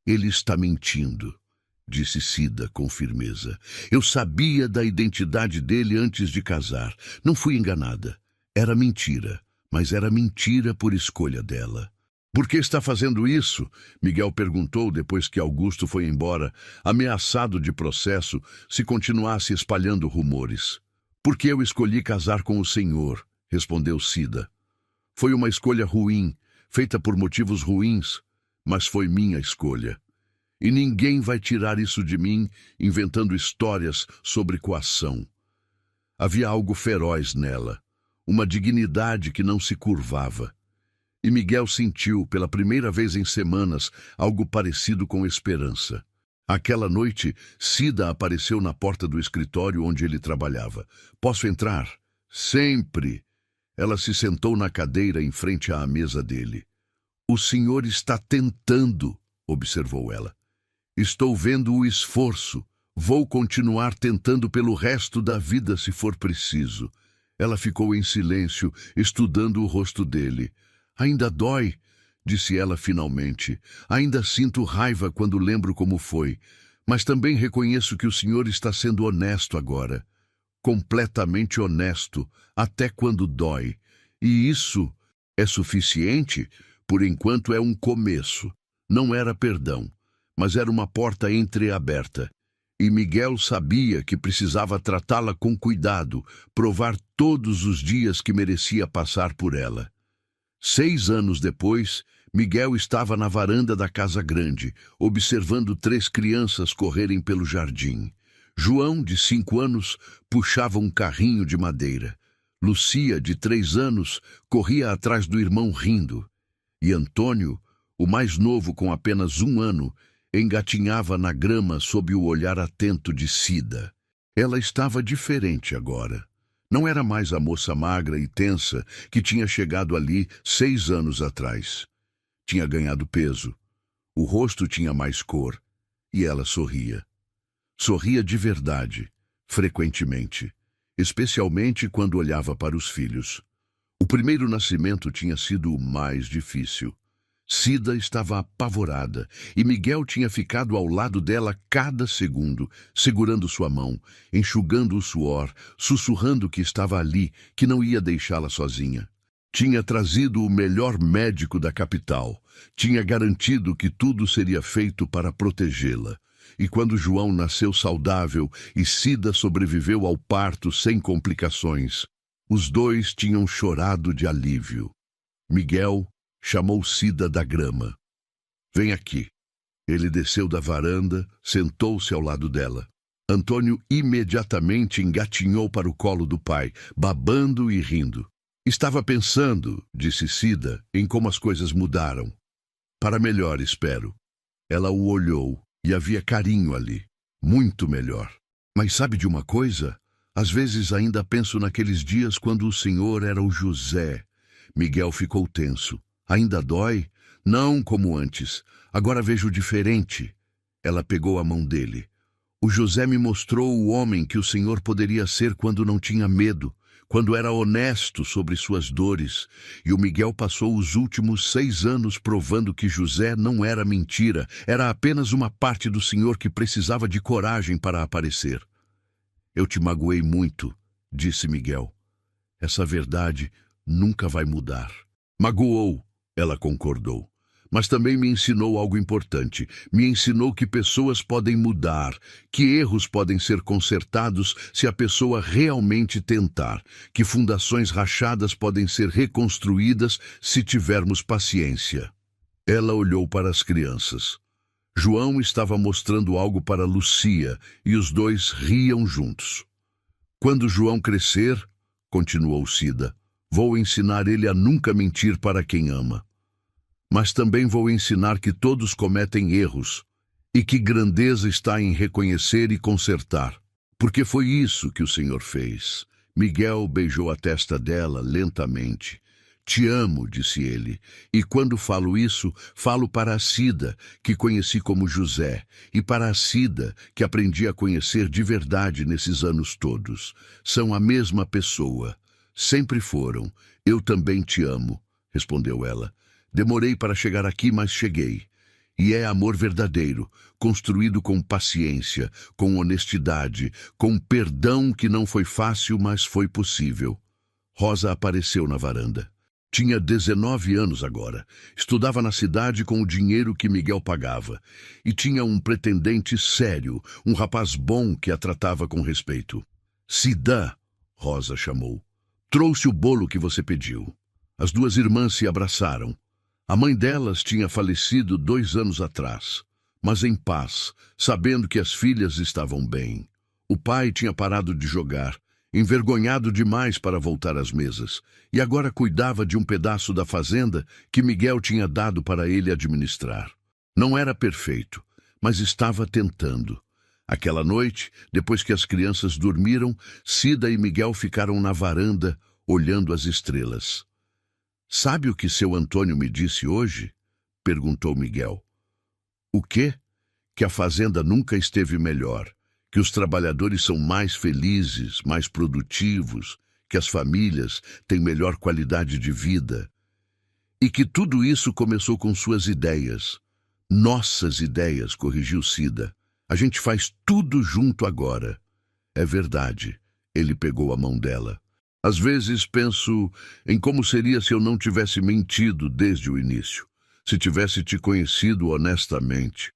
Ele está mentindo, disse Cida com firmeza. Eu sabia da identidade dele antes de casar. Não fui enganada. Era mentira, mas era mentira por escolha dela. Por que está fazendo isso? Miguel perguntou depois que Augusto foi embora, ameaçado de processo se continuasse espalhando rumores. Porque eu escolhi casar com o Senhor, respondeu Cida. Foi uma escolha ruim, feita por motivos ruins, mas foi minha escolha. E ninguém vai tirar isso de mim inventando histórias sobre coação. Havia algo feroz nela, uma dignidade que não se curvava. E Miguel sentiu, pela primeira vez em semanas, algo parecido com esperança. Aquela noite, Cida apareceu na porta do escritório onde ele trabalhava. Posso entrar? Sempre! Ela se sentou na cadeira em frente à mesa dele. O senhor está tentando, observou ela. Estou vendo o esforço. Vou continuar tentando pelo resto da vida se for preciso. Ela ficou em silêncio, estudando o rosto dele. Ainda dói, disse ela finalmente. Ainda sinto raiva quando lembro como foi. Mas também reconheço que o senhor está sendo honesto agora. Completamente honesto, até quando dói. E isso é suficiente? Por enquanto é um começo. Não era perdão, mas era uma porta entreaberta. E Miguel sabia que precisava tratá-la com cuidado, provar todos os dias que merecia passar por ela. 6 anos depois, Miguel estava na varanda da casa grande, observando 3 crianças correrem pelo jardim. João, de 5 anos, puxava um carrinho de madeira. Lucia, de 3 anos, corria atrás do irmão rindo. E Antônio, o mais novo com apenas 1 ano, engatinhava na grama sob o olhar atento de Cida. Ela estava diferente agora. Não era mais a moça magra e tensa que tinha chegado ali 6 anos atrás. Tinha ganhado peso. O rosto tinha mais cor. E ela sorria. Sorria de verdade, frequentemente, especialmente quando olhava para os filhos. O primeiro nascimento tinha sido o mais difícil. Cida estava apavorada e Miguel tinha ficado ao lado dela cada segundo, segurando sua mão, enxugando o suor, sussurrando que estava ali, que não ia deixá-la sozinha. Tinha trazido o melhor médico da capital, tinha garantido que tudo seria feito para protegê-la. E quando João nasceu saudável e Cida sobreviveu ao parto sem complicações, os dois tinham chorado de alívio. Miguel chamou Cida da grama. Vem aqui. Ele desceu da varanda, sentou-se ao lado dela. Antônio imediatamente engatinhou para o colo do pai, babando e rindo. Estava pensando, disse Cida, em como as coisas mudaram. Para melhor, espero. Ela o olhou e havia carinho ali. Muito melhor. Mas sabe de uma coisa? Às vezes ainda penso naqueles dias quando o senhor era o José. Miguel ficou tenso. Ainda dói? Não como antes. Agora vejo diferente. Ela pegou a mão dele. O José me mostrou o homem que o Senhor poderia ser quando não tinha medo, quando era honesto sobre suas dores. E o Miguel passou os últimos 6 anos provando que José não era mentira, era apenas uma parte do Senhor que precisava de coragem para aparecer. Eu te magoei muito, disse Miguel. Essa verdade nunca vai mudar. Magoou. Ela concordou. Mas também me ensinou algo importante. Me ensinou que pessoas podem mudar, que erros podem ser consertados se a pessoa realmente tentar, que fundações rachadas podem ser reconstruídas se tivermos paciência. Ela olhou para as crianças. João estava mostrando algo para Lucia e os dois riam juntos. Quando João crescer, continuou Cida, vou ensinar ele a nunca mentir para quem ama. Mas também vou ensinar que todos cometem erros e que grandeza está em reconhecer e consertar. Porque foi isso que o Senhor fez. Miguel beijou a testa dela lentamente. Te amo, disse ele, e quando falo isso, falo para a Cida, que conheci como José, e para a Cida, que aprendi a conhecer de verdade nesses anos todos. São a mesma pessoa. Sempre foram. Eu também te amo, respondeu ela. Demorei para chegar aqui, mas cheguei. E é amor verdadeiro, construído com paciência, com honestidade, com perdão que não foi fácil, mas foi possível. Rosa apareceu na varanda. Tinha 19 anos agora. Estudava na cidade com o dinheiro que Miguel pagava. E tinha um pretendente sério, um rapaz bom que a tratava com respeito. Cida, Rosa chamou. Trouxe o bolo que você pediu. As duas irmãs se abraçaram. A mãe delas tinha falecido 2 anos atrás, mas em paz, sabendo que as filhas estavam bem. O pai tinha parado de jogar, envergonhado demais para voltar às mesas, e agora cuidava de um pedaço da fazenda que Miguel tinha dado para ele administrar. Não era perfeito, mas estava tentando. Aquela noite, depois que as crianças dormiram, Cida e Miguel ficaram na varanda, olhando as estrelas. Sabe o que seu Antônio me disse hoje? Perguntou Miguel. O quê? Que a fazenda nunca esteve melhor, que os trabalhadores são mais felizes, mais produtivos, que as famílias têm melhor qualidade de vida. E que tudo isso começou com suas ideias. Nossas ideias, corrigiu Cida. A gente faz tudo junto agora. É verdade. Ele pegou a mão dela. Às vezes penso em como seria se eu não tivesse mentido desde o início, se tivesse te conhecido honestamente.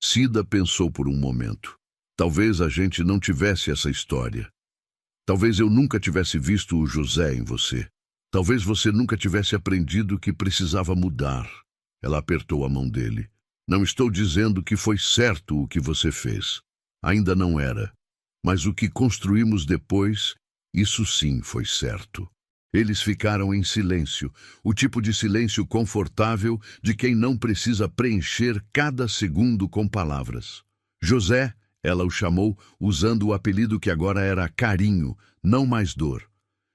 Cida pensou por um momento. Talvez a gente não tivesse essa história. Talvez eu nunca tivesse visto o José em você. Talvez você nunca tivesse aprendido que precisava mudar. Ela apertou a mão dele. Não estou dizendo que foi certo o que você fez. Ainda não era. Mas o que construímos depois, isso sim foi certo. Eles ficaram em silêncio, o tipo de silêncio confortável de quem não precisa preencher cada segundo com palavras. José, ela o chamou, usando o apelido que agora era carinho, não mais dor.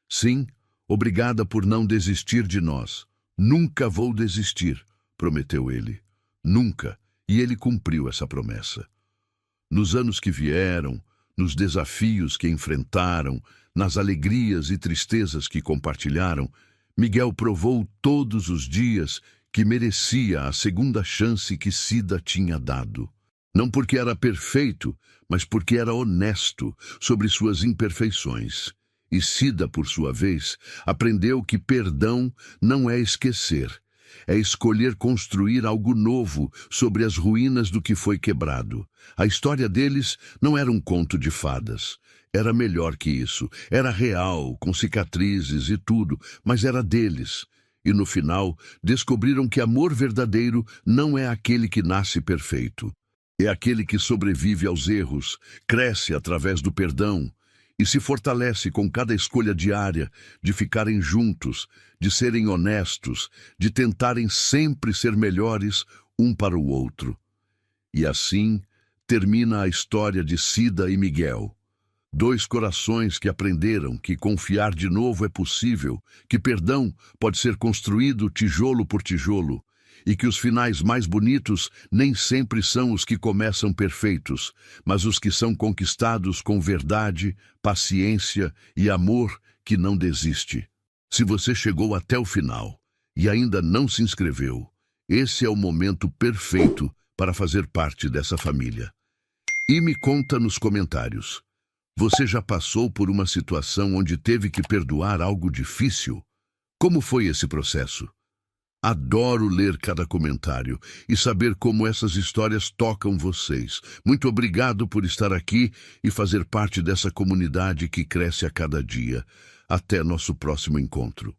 Sim, obrigada por não desistir de nós. Nunca vou desistir, prometeu ele. Nunca, e ele cumpriu essa promessa. Nos anos que vieram, nos desafios que enfrentaram, nas alegrias e tristezas que compartilharam, Miguel provou todos os dias que merecia a segunda chance que Cida tinha dado. Não porque era perfeito, mas porque era honesto sobre suas imperfeições. E Cida, por sua vez, aprendeu que perdão não é esquecer, é escolher construir algo novo sobre as ruínas do que foi quebrado. A história deles não era um conto de fadas. Era melhor que isso. Era real, com cicatrizes e tudo, mas era deles. E no final, descobriram que amor verdadeiro não é aquele que nasce perfeito. É aquele que sobrevive aos erros, cresce através do perdão e se fortalece com cada escolha diária de ficarem juntos, de serem honestos, de tentarem sempre ser melhores um para o outro. E assim termina a história de Cida e Miguel. 2 corações que aprenderam que confiar de novo é possível, que perdão pode ser construído tijolo por tijolo, e que os finais mais bonitos nem sempre são os que começam perfeitos, mas os que são conquistados com verdade, paciência e amor que não desiste. Se você chegou até o final e ainda não se inscreveu, esse é o momento perfeito para fazer parte dessa família. E me conta nos comentários. Você já passou por uma situação onde teve que perdoar algo difícil? Como foi esse processo? Adoro ler cada comentário e saber como essas histórias tocam vocês. Muito obrigado por estar aqui e fazer parte dessa comunidade que cresce a cada dia. Até nosso próximo encontro.